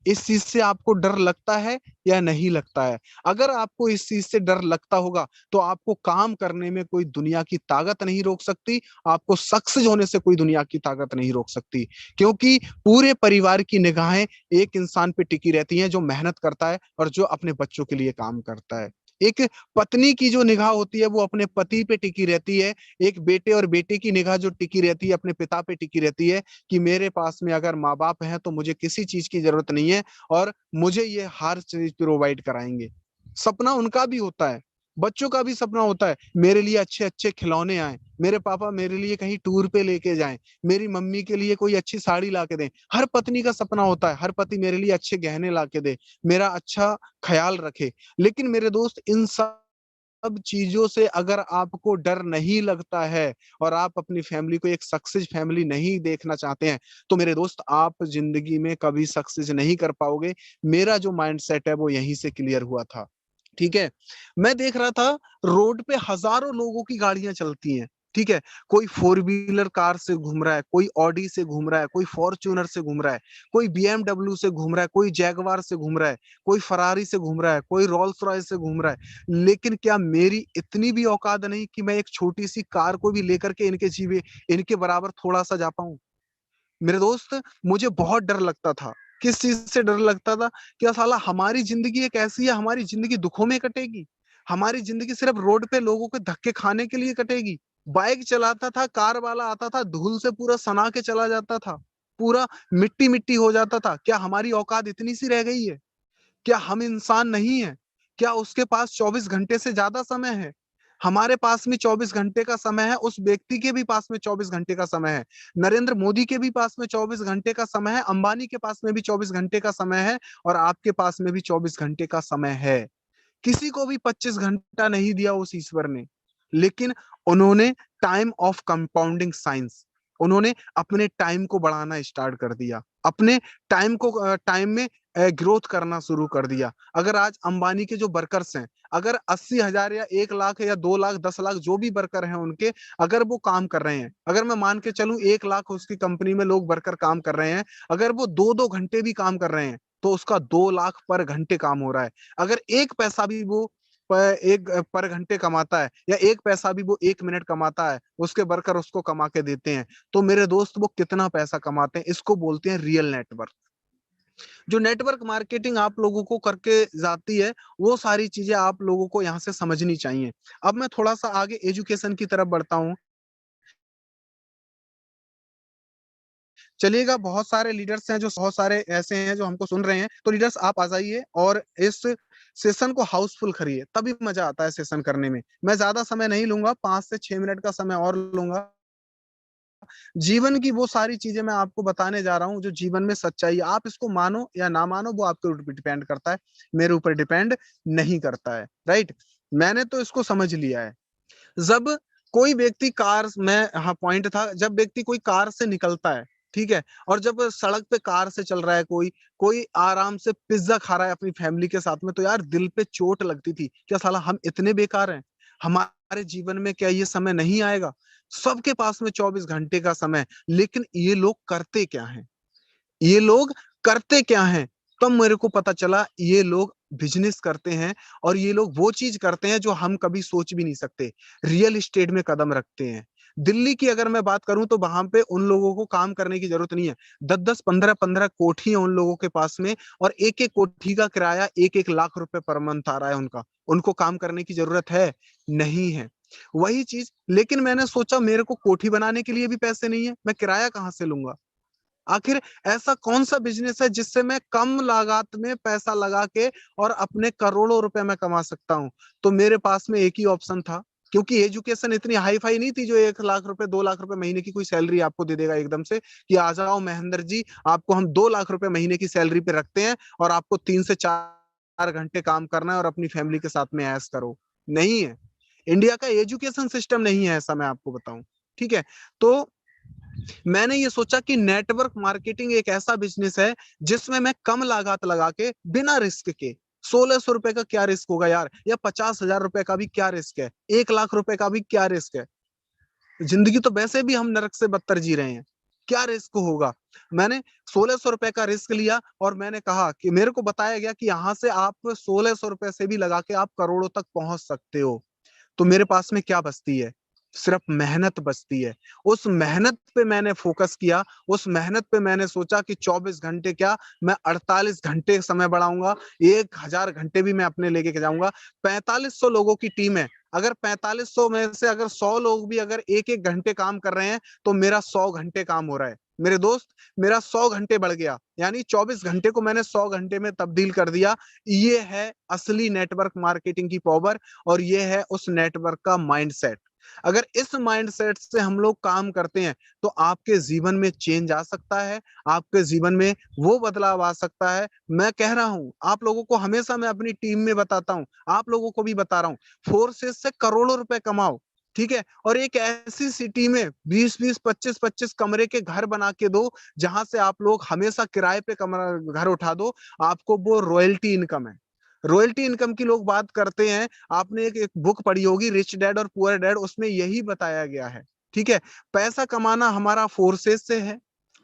इस चीज से आपको डर लगता है या नहीं लगता है? अगर आपको इस चीज से डर लगता होगा तो आपको काम करने में कोई दुनिया की ताकत नहीं रोक सकती, आपको सक्सेस होने से कोई दुनिया की ताकत नहीं रोक सकती। क्योंकि पूरे परिवार की निगाहें एक इंसान पे टिकी रहती हैं जो मेहनत करता है और जो अपने बच्चों के लिए काम करता है। एक पत्नी की जो निगाह होती है वो अपने पति पे टिकी रहती है, एक बेटे और बेटे की निगाह जो टिकी रहती है अपने पिता पे टिकी रहती है, कि मेरे पास में अगर माँ बाप हैं तो मुझे किसी चीज की जरूरत नहीं है और मुझे ये हर चीज प्रोवाइड कराएंगे। सपना उनका भी होता है, बच्चों का भी सपना होता है मेरे लिए अच्छे अच्छे खिलौने आए, मेरे पापा मेरे लिए कहीं टूर पे लेके जाएं, मेरी मम्मी के लिए कोई अच्छी साड़ी ला के दें। हर पत्नी का सपना होता है हर पति मेरे लिए अच्छे गहने ला के दे, मेरा अच्छा ख्याल रखे। लेकिन मेरे दोस्त इन सब चीजों से अगर आपको डर नहीं लगता है और आप अपनी फैमिली को एक सक्सेस फैमिली नहीं देखना चाहते हैं, तो मेरे दोस्त आप जिंदगी में कभी सक्सेस नहीं कर पाओगे। मेरा जो माइंडसेट है वो यहीं से क्लियर हुआ था। ठीक है, मैं देख रहा था रोड पे हजारों लोगों की गाड़ियां चलती हैं। ठीक है, कोई फोर व्हीलर कार से घूम रहा है, कोई ऑडी से घूम रहा है, कोई फॉर्च्यूनर से घूम रहा है, कोई बीएमडब्ल्यू से घूम रहा है, कोई जैगवार से घूम रहा है, कोई फरारी से घूम रहा है, कोई रोल्स रॉयस से घूम रहा है। लेकिन क्या मेरी इतनी भी औकात नहीं कि मैं एक छोटी सी कार को भी लेकर के इनके बराबर थोड़ा सा जा पाऊं? मेरे दोस्त, मुझे बहुत डर लगता था। किस चीज से डर लगता था? क्या साला हमारी जिंदगी एक ऐसी है, हमारी जिंदगी दुखों में कटेगी? हमारी जिंदगी सिर्फ रोड पे लोगों के धक्के खाने के लिए कटेगी? बाइक चलाता था, कार वाला आता था, धूल से पूरा सना के चला जाता था, पूरा मिट्टी मिट्टी हो जाता था। क्या हमारी औकात इतनी सी रह गई है? क्या हम इंसान नहीं है? क्या उसके पास 24 घंटे से ज्यादा समय है? हमारे पास में 24 घंटे का समय है, उस व्यक्ति के भी पास में 24 घंटे का समय है, नरेंद्र मोदी के भी पास में 24 घंटे का समय है, अंबानी के पास में भी 24 घंटे का समय है, और आपके पास में भी 24 घंटे का समय है। किसी को भी 25 घंटा नहीं दिया उस ईश्वर ने। लेकिन उन्होंने टाइम ऑफ कंपाउंडिंग साइंस, उन्होंने अपने टाइम को बढ़ाना स्टार्ट कर दिया, अपने टाइम में ग्रोथ करना शुरू कर दिया। अगर आज अंबानी के जो वर्कर्स हैं, अगर 80,000 या 1 लाख या 2 लाख 10 लाख जो भी वर्कर हैं उनके, अगर वो काम कर रहे हैं, अगर मैं मान के चलूं 1 लाख उसकी कंपनी में लोग वर्कर काम कर रहे हैं, अगर वो 2-2 घंटे भी काम कर रहे हैं तो उसका 2 लाख पर घंटे काम हो रहा है। अगर एक पैसा भी वो एक पर घंटे कमाता है, या एक पैसा भी वो 1 मिनट कमाता है, उसके वर्कर उसको कमा के देते हैं, तो मेरे दोस्त वो कितना पैसा कमाते हैं? इसको बोलते हैं रियल नेटवर्क। जो नेटवर्क मार्केटिंग आप लोगों को करके जाती है, वो सारी चीजें आप लोगों को यहाँ से समझनी चाहिए। अब मैं थोड़ा सा आगे एजुकेशन की तरफ बढ़ता हूँ। चलिएगा, बहुत सारे लीडर्स हैं, जो बहुत सारे ऐसे हैं जो हमको सुन रहे हैं, तो लीडर्स आप आ जाइए और इस सेशन को हाउसफुल करिए, तभी मजा आता है सेशन करने में। मैं ज्यादा समय नहीं लूंगा, 5 से 6 मिनट का समय और लूंगा। जीवन की वो सारी चीजें मैं आपको बताने जा रहा हूँ जो जीवन में सच्चाई है। आप इसको मानो या ना मानो वो आपके ऊपर डिपेंड करता है, मेरे ऊपर डिपेंड नहीं करता है। राइट। मैंने तो इसको समझ लिया है। जब कोई व्यक्ति कार में, हाँ पॉइंट था, जब व्यक्ति कोई कार से निकलता है, ठीक है। और जब सड़क पे कार से चल रहा है कोई, कोई आराम से पिज्जा खा रहा है अपनी फैमिली के साथ में, तो यार दिल पे चोट लगती थी, क्या साला हम इतने बेकार हैं? हमारे जीवन में क्या ये समय नहीं आएगा? सबके पास में 24 घंटे का समय, लेकिन ये लोग करते क्या हैं? ये लोग करते क्या हैं? तब मेरे को पता चला ये लोग बिजनेस करते हैं, और ये लोग वो चीज करते हैं जो हम कभी सोच भी नहीं सकते। रियल एस्टेट में कदम रखते हैं। दिल्ली की अगर मैं बात करूं तो वहां पे उन लोगों को काम करने की जरूरत नहीं है। 10-10, 15-15 कोठी है उन लोगों के पास में, और एक एक कोठी का किराया 1-1 लाख रुपए पर मंथ आ रहा है उनका। उनको काम करने की जरूरत है? नहीं है। वही चीज, लेकिन मैंने सोचा मेरे को कोठी बनाने के लिए भी पैसे नहीं है, मैं किराया कहाँ से लूंगा? आखिर ऐसा कौन सा बिजनेस है जिससे मैं कम लागत में पैसा लगा के और अपने करोड़ों रुपए में कमा सकता हूं? तो मेरे पास में एक ही ऑप्शन था, क्योंकि एजुकेशन इतनी हाई फाई नहीं थी जो 1 लाख रुपए 2 लाख रुपए महीने की कोई सैलरी आपको दे देगा एकदम से कि आ जाओ महेंद्र जी, आपको हम 2 लाख रुपए महीने की सैलरी पे रखते हैं और आपको 3 से 4 घंटे काम करना है और अपनी फैमिली के साथ में ऐश करो। नहीं है। इंडिया का एजुकेशन सिस्टम नहीं है ऐसा, मैं आपको बताऊं। ठीक है। तो मैंने ये सोचा कि नेटवर्क मार्केटिंग एक ऐसा बिजनेस है जिसमें मैं कम लागत लगा के बिना रिस्क के, 1600 रुपए का क्या रिस्क होगा यार, या 50,000 रुपए का भी क्या रिस्क है, 1 लाख रुपए का भी क्या रिस्क है? जिंदगी तो वैसे भी हम नरक से बदतर जी रहे हैं, क्या रिस्क होगा? मैंने 1600 रुपए का रिस्क लिया, और मैंने कहा कि मेरे को बताया गया कि यहाँ से आप 1600 रुपए से भी लगा के आप करोड़ों तक पहुंच सकते हो। तो मेरे पास में क्या बचती है? सिर्फ मेहनत बचती है। उस मेहनत पे मैंने फोकस किया। उस मेहनत पे मैंने सोचा कि 24 घंटे क्या, मैं 48 घंटे समय बढ़ाऊंगा। 1,000 घंटे भी मैं अपने लेके के जाऊंगा। 4500 लोगों की टीम है। अगर 4500 में से अगर 100 लोग भी अगर 1-1 घंटे काम कर रहे हैं, तो मेरा 100 घंटे काम हो रहा है मेरे दोस्त। मेरा 100 घंटे बढ़ गया, यानी 24 घंटे को मैंने 100 घंटे में तब्दील कर दिया। ये है असली नेटवर्क मार्केटिंग की पावर, और ये है उस नेटवर्क का माइंडसेट। अगर इस माइंडसेट से हम लोग काम करते हैं, तो आपके जीवन में चेंज आ सकता है। आपके जीवन में वो बदलाव आ सकता है। मैं कह रहा हूं आप लोगों को, हमेशा मैं अपनी टीम में बताता हूं, आप लोगों को भी बता रहा हूं, फोर्सेस से करोड़ों रुपए कमाओ। ठीक है। और एक ऐसी सिटी में 20-20, 25-25 कमरे के घर बना के दो, जहां से आप लोग हमेशा किराए पे कमरा घर उठा दो। आपको वो रॉयल्टी इनकम है। रॉयल्टी इनकम की लोग बात करते हैं। आपने एक बुक पढ़ी होगी, रिच डैड और पुअर डैड, उसमें यही बताया गया है। ठीक है। पैसा कमाना हमारा फोर्सेस से है।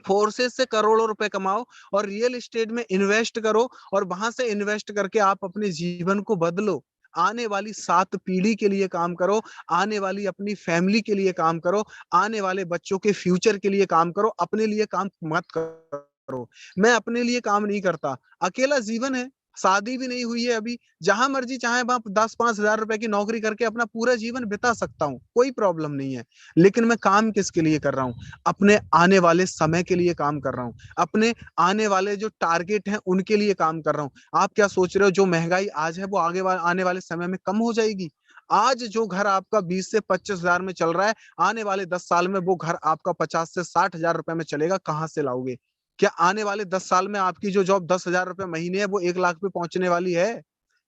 फोर्सेस से करोड़ों रुपए कमाओ, और रियल एस्टेट में इन्वेस्ट करो, और वहां से इन्वेस्ट करके आप अपने जीवन को बदलो। आने वाली 7 पीढ़ी के लिए काम करो। आने वाली अपनी फैमिली के लिए काम करो। आने वाले बच्चों के फ्यूचर के लिए काम करो। अपने लिए काम मत करो। मैं अपने लिए काम नहीं करता। अकेला जीवन है, शादी भी नहीं हुई है अभी। जहां मर्जी चाहे वहां 10-5 हजार रुपए की नौकरी करके अपना पूरा जीवन बिता सकता हूँ, कोई प्रॉब्लम नहीं है। लेकिन मैं काम किसके लिए कर रहा हूँ? अपने आने वाले समय के लिए काम कर रहा हूँ। अपने आने वाले जो टारगेट हैं उनके लिए काम कर रहा हूँ। आप क्या सोच रहे हो जो महंगाई आज है वो आने वाले समय में कम हो जाएगी? आज जो घर आपका 20 से 25 हजार में चल रहा है, आने वाले 10 साल में वो घर आपका 50 से 60 हजार रुपए में चलेगा। कहाँ से लाओगे? क्या आने वाले 10 साल में आपकी जो जॉब 10 हजार रुपए महीने है वो 1 लाख पे पहुंचने वाली है?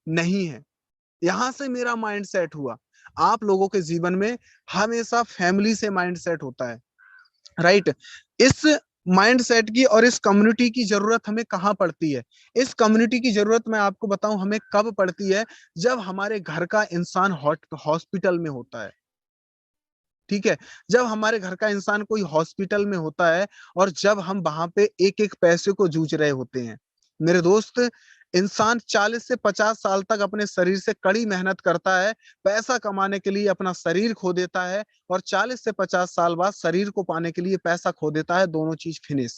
नहीं है। यहां से मेरा माइंड सेट हुआ। आप लोगों के जीवन में हमेशा फैमिली से माइंड सेट होता है, राइट? इस माइंड सेट की और इस कम्युनिटी की जरूरत हमें कहाँ पड़ती है? इस कम्युनिटी की जरूरत मैं आपको बताऊं हमें कब पड़ती है? जब हमारे घर का इंसान हॉस्पिटल में होता है। ठीक है। जब हमारे घर का इंसान कोई हॉस्पिटल में होता है, और जब हम वहां पे एक एक पैसे को जूझ रहे होते हैं। मेरे दोस्त, इंसान 40 से 50 साल तक अपने शरीर से कड़ी मेहनत करता है, पैसा कमाने के लिए अपना शरीर खो देता है, और 40 से 50 साल बाद शरीर को पाने के लिए पैसा खो देता है। दोनों चीज फिनिश।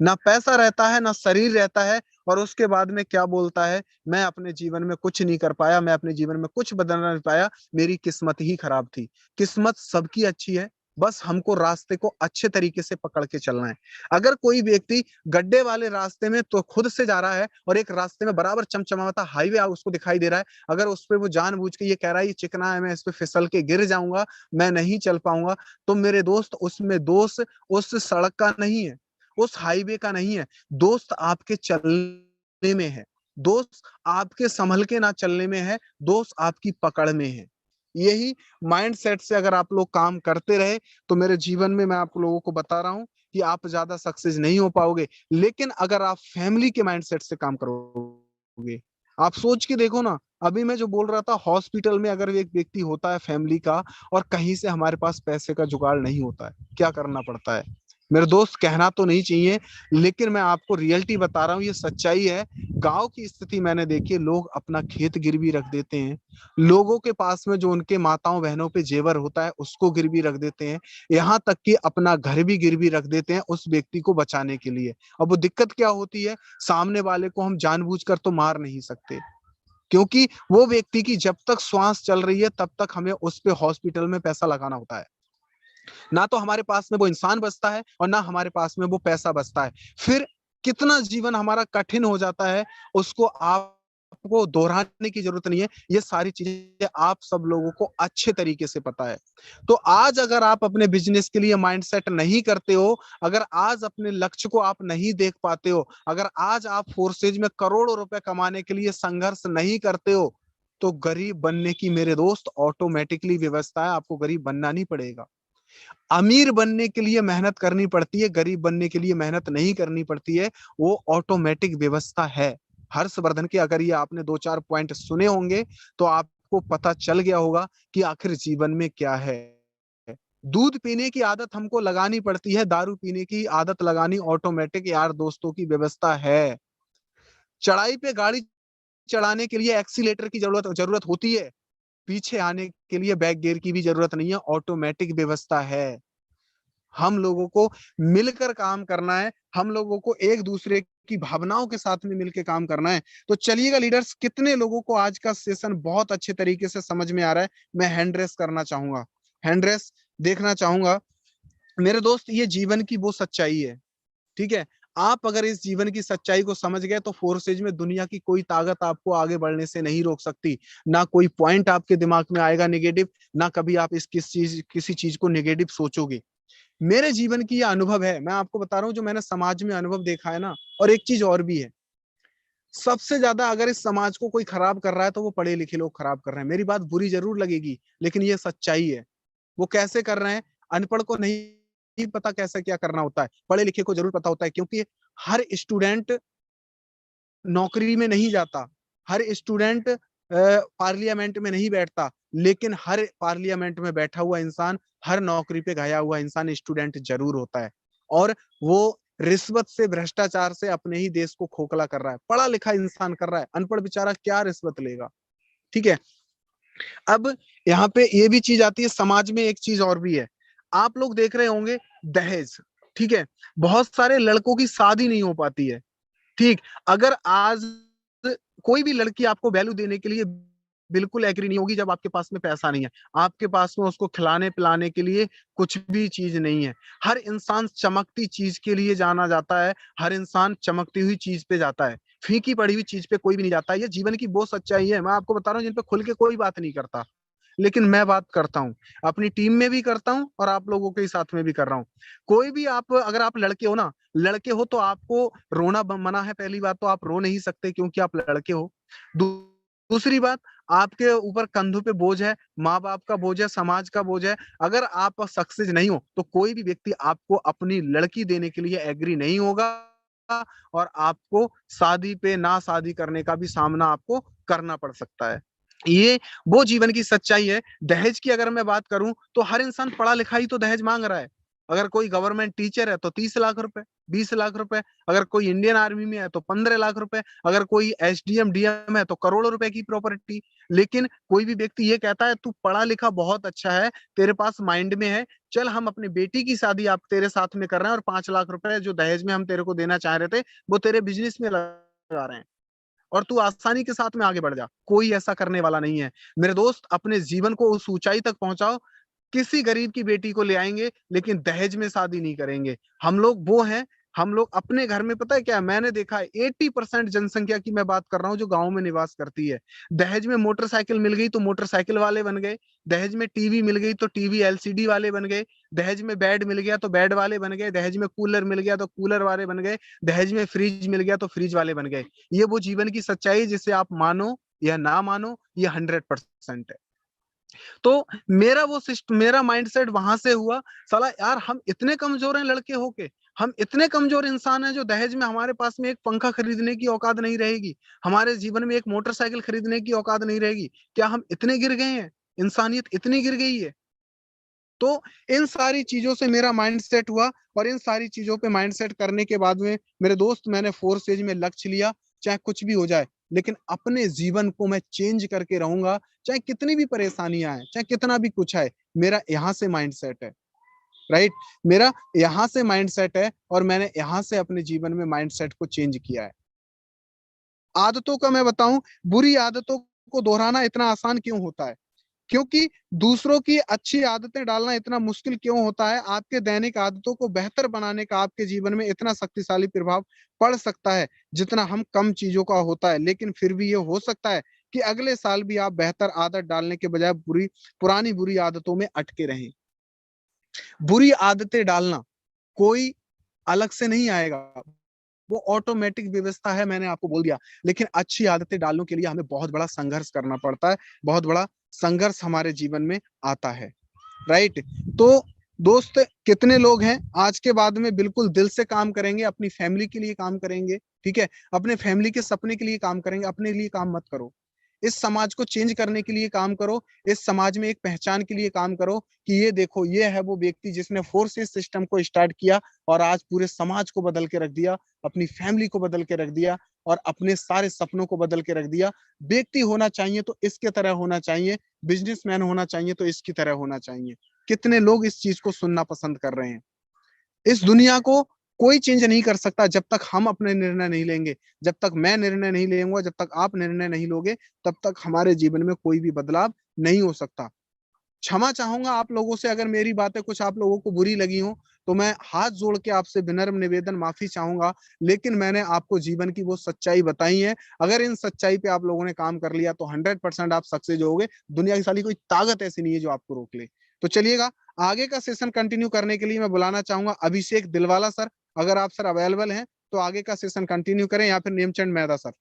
ना पैसा रहता है, ना शरीर रहता है। और उसके बाद में क्या बोलता है? मैं अपने जीवन में कुछ नहीं कर पाया, मैं अपने जीवन में कुछ बदल नहीं पाया, मेरी किस्मत ही खराब थी। किस्मत सबकी अच्छी है, बस हमको रास्ते को अच्छे तरीके से पकड़ के चलना है। अगर कोई व्यक्ति गड्ढे वाले रास्ते में तो खुद से जा रहा है, और एक रास्ते में बराबर चमचमाता हाईवे उसको दिखाई दे रहा है, अगर उस पर वो जानबूझ के ये कह रहा है ये चिकना है, मैं इस पे फिसल के गिर जाऊंगा, मैं नहीं चल पाऊंगा, तो मेरे दोस्त उसमें दोष उस सड़क का नहीं है, उस हाईवे का नहीं है। दोस्त आपके चलने में है। दोस्त आपके संभल के ना चलने में है। दोस्त आपकी पकड़ में है। यही माइंड सेट से अगर आप लोग काम करते रहे, तो मेरे जीवन में मैं आप लोगों को बता रहा हूं, कि आप ज्यादा सक्सेस नहीं हो पाओगे। लेकिन अगर आप फैमिली के माइंडसेट से काम करोगे, आप सोच के देखो ना, अभी मैं जो बोल रहा था, हॉस्पिटल में अगर एक व्यक्ति होता है फैमिली का, और कहीं से हमारे पास पैसे का जुगाड़ नहीं होता है, क्या करना पड़ता है? मेरे दोस्त, कहना तो नहीं चाहिए, लेकिन मैं आपको रियलिटी बता रहा हूँ, ये सच्चाई है। गांव की स्थिति मैंने देखी है, लोग अपना खेत गिरवी रख देते हैं, लोगों के पास में जो उनके माताओं बहनों पे जेवर होता है उसको गिरवी रख देते हैं, यहाँ तक कि अपना घर भी गिरवी रख देते हैं उस व्यक्ति को बचाने के लिए। अब वो दिक्कत क्या होती है, सामने वाले को हम जानबूझकर तो मार नहीं सकते, क्योंकि वो व्यक्ति की जब तक श्वास चल रही है तब तक हमें उस पे हॉस्पिटल में पैसा लगाना होता है। ना तो हमारे पास में वो इंसान बचता है और ना हमारे पास में वो पैसा बचता है। फिर कितना जीवन हमारा कठिन हो जाता है, उसको आपको दोहराने की जरूरत नहीं है, ये सारी चीजें आप सब लोगों को अच्छे तरीके से पता है। तो आज अगर आप अपने बिजनेस के लिए माइंडसेट नहीं करते हो, अगर आज अपने लक्ष्य को आप नहीं देख पाते हो, अगर आज आप फोर्सेज में करोड़ों रुपए कमाने के लिए संघर्ष नहीं करते हो, तो गरीब बनने की मेरे दोस्त ऑटोमेटिकली व्यवस्था है, आपको गरीब बनना नहीं पड़ेगा। अमीर बनने के लिए मेहनत करनी पड़ती है, गरीब बनने के लिए मेहनत नहीं करनी पड़ती है, वो ऑटोमेटिक व्यवस्था है। हर्षवर्धन के अगर ये आपने दो चार पॉइंट सुने होंगे तो आपको पता चल गया होगा कि आखिर जीवन में क्या है। दूध पीने की आदत हमको लगानी पड़ती है, दारू पीने की आदत लगानी ऑटोमेटिक यार दोस्तों की व्यवस्था है। चढ़ाई पे गाड़ी चढ़ाने के लिए एक्सीलेटर की जरूरत जरूरत होती है, पीछे आने के लिए बैक गियर की भी जरूरत नहीं है, ऑटोमेटिक व्यवस्था है। हम लोगों को मिलकर काम करना है, हम लोगों को एक दूसरे की भावनाओं के साथ में मिलकर काम करना है। तो चलिएगा लीडर्स, कितने लोगों को आज का सेशन बहुत अच्छे तरीके से समझ में आ रहा है? मैं हैंड रेस करना चाहूंगा, हैंड रेस देखना चाहूंगा। मेरे दोस्त, ये जीवन की वो सच्चाई है, ठीक है? आप अगर इस जीवन की सच्चाई को समझ गए तो फोर्सेज में दुनिया की कोई ताकत आपको आगे बढ़ने से नहीं रोक सकती। ना कोई पॉइंट आपके दिमाग में आएगा नेगेटिव, ना कभी आप इस किसी चीज को नेगेटिव सोचोगे। मेरे जीवन की यह अनुभव है, मैं आपको बता रहा हूँ जो मैंने समाज में अनुभव देखा है ना। और एक चीज और भी है, सबसे ज्यादा अगर इस समाज को कोई खराब कर रहा है तो वो पढ़े लिखे लोग खराब कर रहे हैं। मेरी बात बुरी जरूर लगेगी, लेकिन ये सच्चाई है। वो कैसे कर रहे हैं? अनपढ़ को नहीं पता कैसे क्या करना होता है, पढ़े लिखे को जरूर पता होता है, क्योंकि हर स्टूडेंट नौकरी में नहीं जाता, हर स्टूडेंट पार्लियामेंट में नहीं बैठता, लेकिन हर पार्लियामेंट में बैठा हुआ इंसान, हर नौकरी पे गया हुआ इंसान स्टूडेंट जरूर होता है। और वो रिश्वत से, भ्रष्टाचार से अपने ही देश को खोखला कर रहा है। पढ़ा लिखा इंसान कर रहा है, अनपढ़ बेचारा क्या रिश्वत लेगा? ठीक है। अब यहाँ पे ये भी चीज आती है, समाज में एक चीज और भी है, आप लोग देख रहे होंगे, दहेज। ठीक है, बहुत सारे लड़कों की शादी नहीं हो पाती है। ठीक, अगर आज कोई भी लड़की आपको वैल्यू देने के लिए बिल्कुल एग्री नहीं होगी जब आपके पास में पैसा नहीं है, आपके पास में उसको खिलाने पिलाने के लिए कुछ भी चीज नहीं है। हर इंसान चमकती चीज के लिए जाना जाता है, हर इंसान चमकती हुई चीज पे जाता है, फीकी पड़ी हुई चीज पे कोई भी नहीं जाता। ये जीवन की वो सच्चाई है, मैं आपको बता रहा हूँ, जिन पे खुल के कोई बात नहीं करता, लेकिन मैं बात करता हूँ, अपनी टीम में भी करता हूँ और आप लोगों के साथ में भी कर रहा हूँ। कोई भी आप, अगर आप लड़के हो ना, लड़के हो तो आपको रोना मना है। पहली बात तो आप रो नहीं सकते क्योंकि आप लड़के हो। दूसरी बात, आपके ऊपर कंधों पे बोझ है, माँ बाप का बोझ है, समाज का बोझ है। अगर आप सक्सेस नहीं हो तो कोई भी व्यक्ति आपको अपनी लड़की देने के लिए एग्री नहीं होगा, और आपको शादी पे ना शादी करने का भी सामना आपको करना पड़ सकता है। ये वो जीवन की सच्चाई है। दहेज की अगर मैं बात करूं तो हर इंसान पढ़ा लिखा ही तो दहेज मांग रहा है। अगर कोई गवर्नमेंट टीचर है तो 30 लाख रुपए, 20 लाख रुपए, अगर कोई इंडियन आर्मी में है तो 15 लाख रुपए, अगर कोई एसडीएम डीएम है तो करोड़ों रुपए की प्रॉपर्टी। लेकिन कोई भी व्यक्ति ये कहता है तू पढ़ा लिखा बहुत अच्छा है, तेरे पास माइंड में है, चल हम अपनी बेटी की शादी आप तेरे साथ में कर रहे हैं, और 5 लाख रुपए जो दहेज में हम तेरे को देना चाह रहे थे वो तेरे बिजनेस में लगा रहे हैं, और तू आसानी के साथ में आगे बढ़ जा। कोई ऐसा करने वाला नहीं है। मेरे दोस्त, अपने जीवन को उस ऊंचाई तक पहुंचाओ, किसी गरीब की बेटी को ले आएंगे लेकिन दहेज में शादी नहीं करेंगे। हम लोग वो हैं, हम लोग अपने घर में, पता है क्या मैंने देखा है, 80% जनसंख्या की मैं बात कर रहा हूँ जो गाँव में निवास करती है, दहेज में मोटरसाइकिल मिल गई तो मोटरसाइकिल वाले बन गए, दहेज में टीवी मिल गई तो टीवी एलसीडी वाले बन गए, दहेज में बेड मिल गया तो बेड वाले बन गए, दहेज में कूलर मिल गया तो कूलर वाले बन गए, दहेज में फ्रिज मिल गया तो फ्रिज वाले बन गए। ये वो जीवन की सच्चाई जिसे आप मानो या ना मानो, ये 100% है। तो मेरा वो सिस्टम, मेरा माइंडसेट वहां से हुआ, साला यार हम इतने कमजोर हैं लड़के होके, हम इतने कमजोर इंसान हैं जो दहेज में हमारे पास में एक पंखा खरीदने की औकात नहीं रहेगी, हमारे जीवन में एक मोटरसाइकिल खरीदने की औकात नहीं रहेगी। क्या हम इतने गिर गए हैं? इंसानियत इतनी गिर गई है? तो इन सारी चीजों से मेरा माइंड सेट हुआ, और इन सारी चीजों पे माइंड सेट करने के बाद में मेरे दोस्त, मैंने 4 स्टेज में लक्ष्य लिया, चाहे कुछ भी हो जाए, लेकिन अपने जीवन को मैं चेंज करके रहूंगा, चाहे कितनी भी परेशानियां आए, चाहे कितना भी कुछ है। मेरा यहाँ से माइंड सेट है, राइट। मेरा यहाँ से माइंड सेट है, और मैंने यहाँ से अपने जीवन में माइंड सेट को चेंज किया है। आदतों का मैं बताऊं, बुरी आदतों को दोहराना इतना आसान क्यों होता है? क्योंकि दूसरों की अच्छी आदतें डालना इतना मुश्किल क्यों होता है? आपके दैनिक आदतों को बेहतर बनाने का आपके जीवन में इतना शक्तिशाली प्रभाव पड़ सकता है, जितना हम कम चीजों का होता है। लेकिन फिर भी ये हो सकता है कि अगले साल भी आप बेहतर आदत डालने के बजाय पुरानी बुरी आदतों में अटके रहें। बुरी आदतें डालना कोई अलग से नहीं आएगा, वो ऑटोमेटिक व्यवस्था है, मैंने आपको बोल दिया। लेकिन अच्छी आदतें डालने के लिए हमें बहुत बड़ा संघर्ष करना पड़ता है, बहुत बड़ा संघर्ष हमारे जीवन में आता है, राइट। तो दोस्त, कितने लोग हैं आज के बाद में बिल्कुल दिल से काम करेंगे, अपनी फैमिली के लिए काम करेंगे, ठीक है, अपने फैमिली के सपने के लिए काम करेंगे, अपने लिए काम मत करो। इस समाज को चेंज करने के लिए काम करो, इस समाज में एक पहचान के लिए काम करो कि ये देखो, ये है वो व्यक्ति जिसने फोर्सेस सिस्टम को स्टार्ट किया और आज पूरे समाज को बदल के रख दिया, अपनी फैमिली को बदल के रख दिया, और अपने सारे सपनों को बदल के रख दिया। व्यक्ति होना चाहिए तो इसके तरह होना चाहिए, बिजनेसमैन होना चाहिए तो इसकी तरह होना चाहिए। कितने लोग इस चीज को सुनना पसंद कर रहे हैं? इस दुनिया को कोई चेंज नहीं कर सकता जब तक हम अपने निर्णय नहीं लेंगे, जब तक मैं निर्णय नहीं लेंगे, जब तक आप निर्णय नहीं लोगे, तब तक हमारे जीवन में कोई भी बदलाव नहीं हो सकता। क्षमा चाहूंगा आप लोगों से अगर मेरी बातें कुछ आप लोगों को बुरी लगी हो, तो मैं हाथ जोड़ के आपसे विनम्र निवेदन माफी चाहूंगा। लेकिन मैंने आपको जीवन की वो सच्चाई बताई है, अगर इन सच्चाई पे आप लोगों ने काम कर लिया तो 100% आप सक्सेस होगे। दुनिया की साली कोई ताकत ऐसी नहीं है जो आपको रोक ले। तो चलिएगा, आगे का सेशन कंटिन्यू करने के लिए मैं बुलाना चाहूंगा अभिषेक दिलवाला सर। अगर आप सर अवेलेबल हैं तो आगे का सेशन कंटिन्यू करें, या फिर नेमचंद मेहता सर।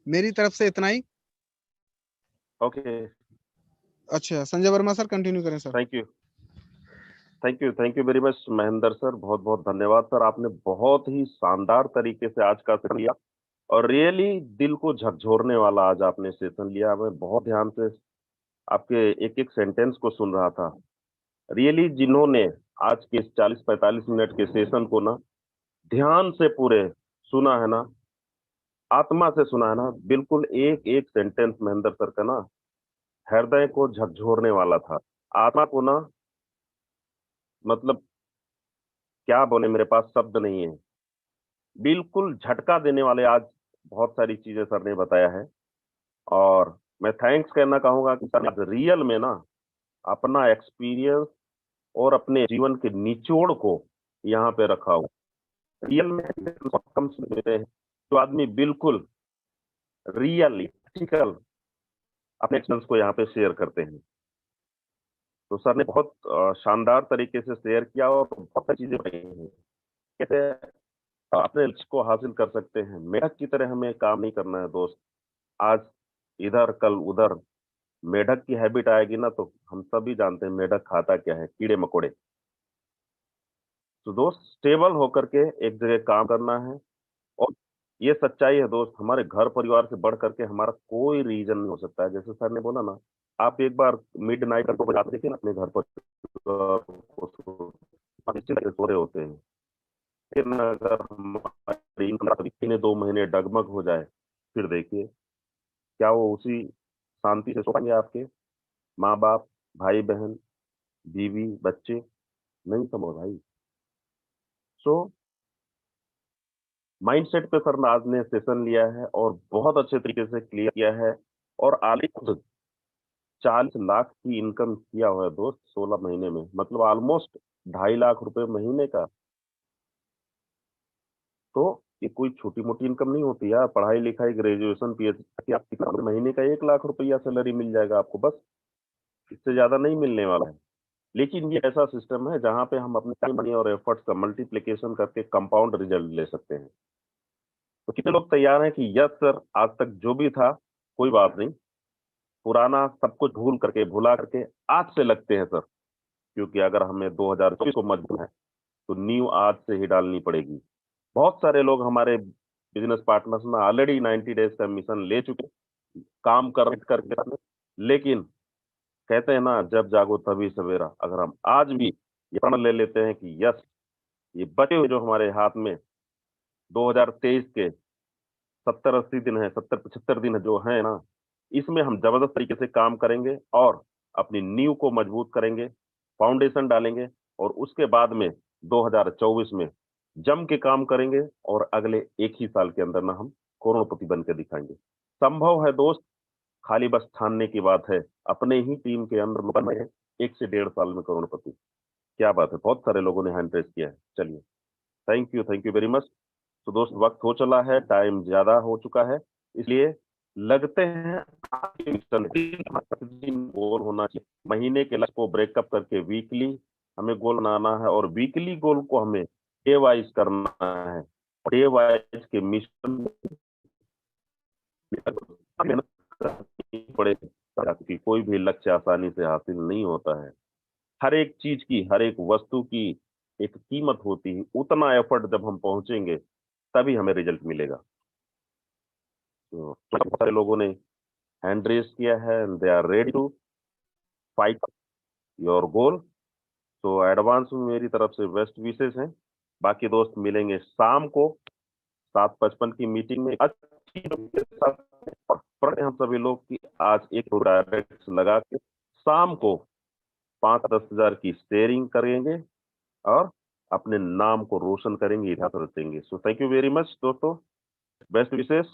मेरी तरफ से इतना ही। ओके, अच्छा, संजय वर्मा सर कंटिन्यू करें sir. Thank you, thank you very much Mahendra sir, बहुत बहुत धन्यवाद सर। आपने बहुत ही शानदार तरीके से आज का सेशन लिया, और रियली दिल को झकझोरने वाला आज आपने सेशन लिया। मैं बहुत ध्यान से आपके एक एक सेंटेंस को सुन रहा था। रियली जिन्होंने आज के इस 40-45 मिनट के सेशन को ना ध्यान से पूरे सुना है ना, आत्मा से सुना है ना, बिल्कुल एक एक सेंटेंस महेंद्र सर का ना हृदय को झकझोरने वाला था। आत्मा को ना, मतलब क्या बोले, मेरे पास शब्द नहीं है। बिल्कुल झटका देने वाले आज बहुत सारी चीजें सर ने बताया है, और मैं थैंक्स कहना चाहूंगा कि सर ने आज रियल में ना अपना एक्सपीरियंस और अपने जीवन के निचोड़ को यहाँ पे रखा हो। रियल में बहुत कम मिलते हैं जो आदमी बिल्कुल रियली प्रैक्टिकल अपने एक्सपीरियंस को यहाँ पे शेयर करते हैं। तो सर ने बहुत शानदार तरीके से शेयर किया, और बहुत सारी चीजें बताई हैं। कहते हैं अपने लक्ष्य को हासिल कर सकते हैं, मेढक की तरह हमें काम नहीं करना है दोस्त। आज इधर कल उधर मेढक की हैबिट आएगी ना, तो हम सभी जानते हैं मेढक खाता क्या है, कीड़े मकोड़े। तो दोस्त स्टेबल होकर के एक जगह काम करना है, और ये सच्चाई है दोस्त, हमारे घर परिवार से बढ़ करके हमारा कोई रीजन नहीं हो सकता है। जैसे सर ने बोला ना, आप एक बार मिड नाइट को बजाते देखिए ना अपने घर पर, सो रहे होते हैं। लेकिन अगर हमारी इनकम महीने 2 महीने डगमग हो जाए, फिर देखिए क्या वो उसी शांति से सो पाएंगे आपके माँ बाप, भाई बहन, बीवी, बच्चे? नहीं संभव भाई। सो माइंडसेट पे सर आज ने सेशन लिया है और बहुत अच्छे तरीके से क्लियर किया है, और आली खुद 40 लाख की इनकम किया हुआ है दोस्त 16 महीने में, मतलब ऑलमोस्ट 2.5 लाख रुपए महीने का। तो ये कोई छोटी मोटी इनकम नहीं होती यार। पढ़ाई लिखाई, ग्रेजुएशन, पीएचडी, आप कितना महीने का 1 लाख रुपया सैलरी मिल जाएगा आपको, बस इससे ज्यादा नहीं मिलने वाला है। लेकिन ये ऐसा सिस्टम है जहां पे हम अपने टाइम, मनी और एफर्ट्स का मल्टीप्लिकेशन करके कंपाउंड रिजल्ट ले सकते हैं। तो कितने लोग तैयार हैं कि यस सर, आज तक जो भी था कोई बात नहीं, पुराना सब कुछ भूल करके, भुला करके आज से लगते हैं सर। क्योंकि अगर हमें 2024 को मजबूत है तो नींव आज से ही डालनी पड़ेगी। बहुत सारे लोग हमारे बिजनेस पार्टनर्स में ऑलरेडी 90 डेज का मिशन ले चुके, काम करके, लेकिन कहते हैं ना, जब जागो तभी सवेरा। अगर हम आज भी ये प्रण ले लेते हैं कि यस, ये बचे हुए जो हमारे हाथ में 2023 के 70-80 दिन है, 70-75 दिन जो है ना, इसमें हम जबरदस्त तरीके से काम करेंगे और अपनी नींव को मजबूत करेंगे, फाउंडेशन डालेंगे, और उसके बाद में 2024 में जम के काम करेंगे और अगले एक ही साल के अंदर ना हम करोड़पति बन के दिखाएंगे। संभव है दोस्त, खाली बस ठानने की बात है। अपने ही टीम के अंदर लोग बने हैं 1 से 1.5 साल में करोड़पति। क्या बात है, बहुत सारे लोगों ने हैंड रेस किया है। चलिए, थैंक यू वेरी मच। तो दोस्त, वक्त हो चला है, टाइम ज्यादा हो चुका है, इसलिए लगते हैं गोल होना चाहिए। महीने के लक्ष्य को ब्रेकअप करके वीकली हमें गोल बनाना है, और वीकली गोल को हमें डे वाइज करना है। डे वाइज के मिशन मेहनत करनी पड़ेगी, क्योंकि कोई भी लक्ष्य आसानी से हासिल नहीं होता है। हर एक चीज की, हर एक वस्तु की एक कीमत होती है। उतना एफर्ट जब हम पहुंचेंगे तभी हमें रिजल्ट मिलेगा। तो बहुत सारे लोगों ने हैंड रेस किया है and they are ready to fight your goal. तो एडवांस में मेरी तरफ से बेस्ट विशेष हैं। बाकी दोस्त मिलेंगे शाम को 7:55 की मीटिंग में अच्छी के साथ। और हम सभी लोग की आज एक डायरेक्ट लगा के शाम को 5-10 हजार की शेयरिंग करेंगे और अपने नाम को रोशन करेंगे, इतिहास रचेंगे। So thank you very much दोस्तों, बेस्ट विशेष।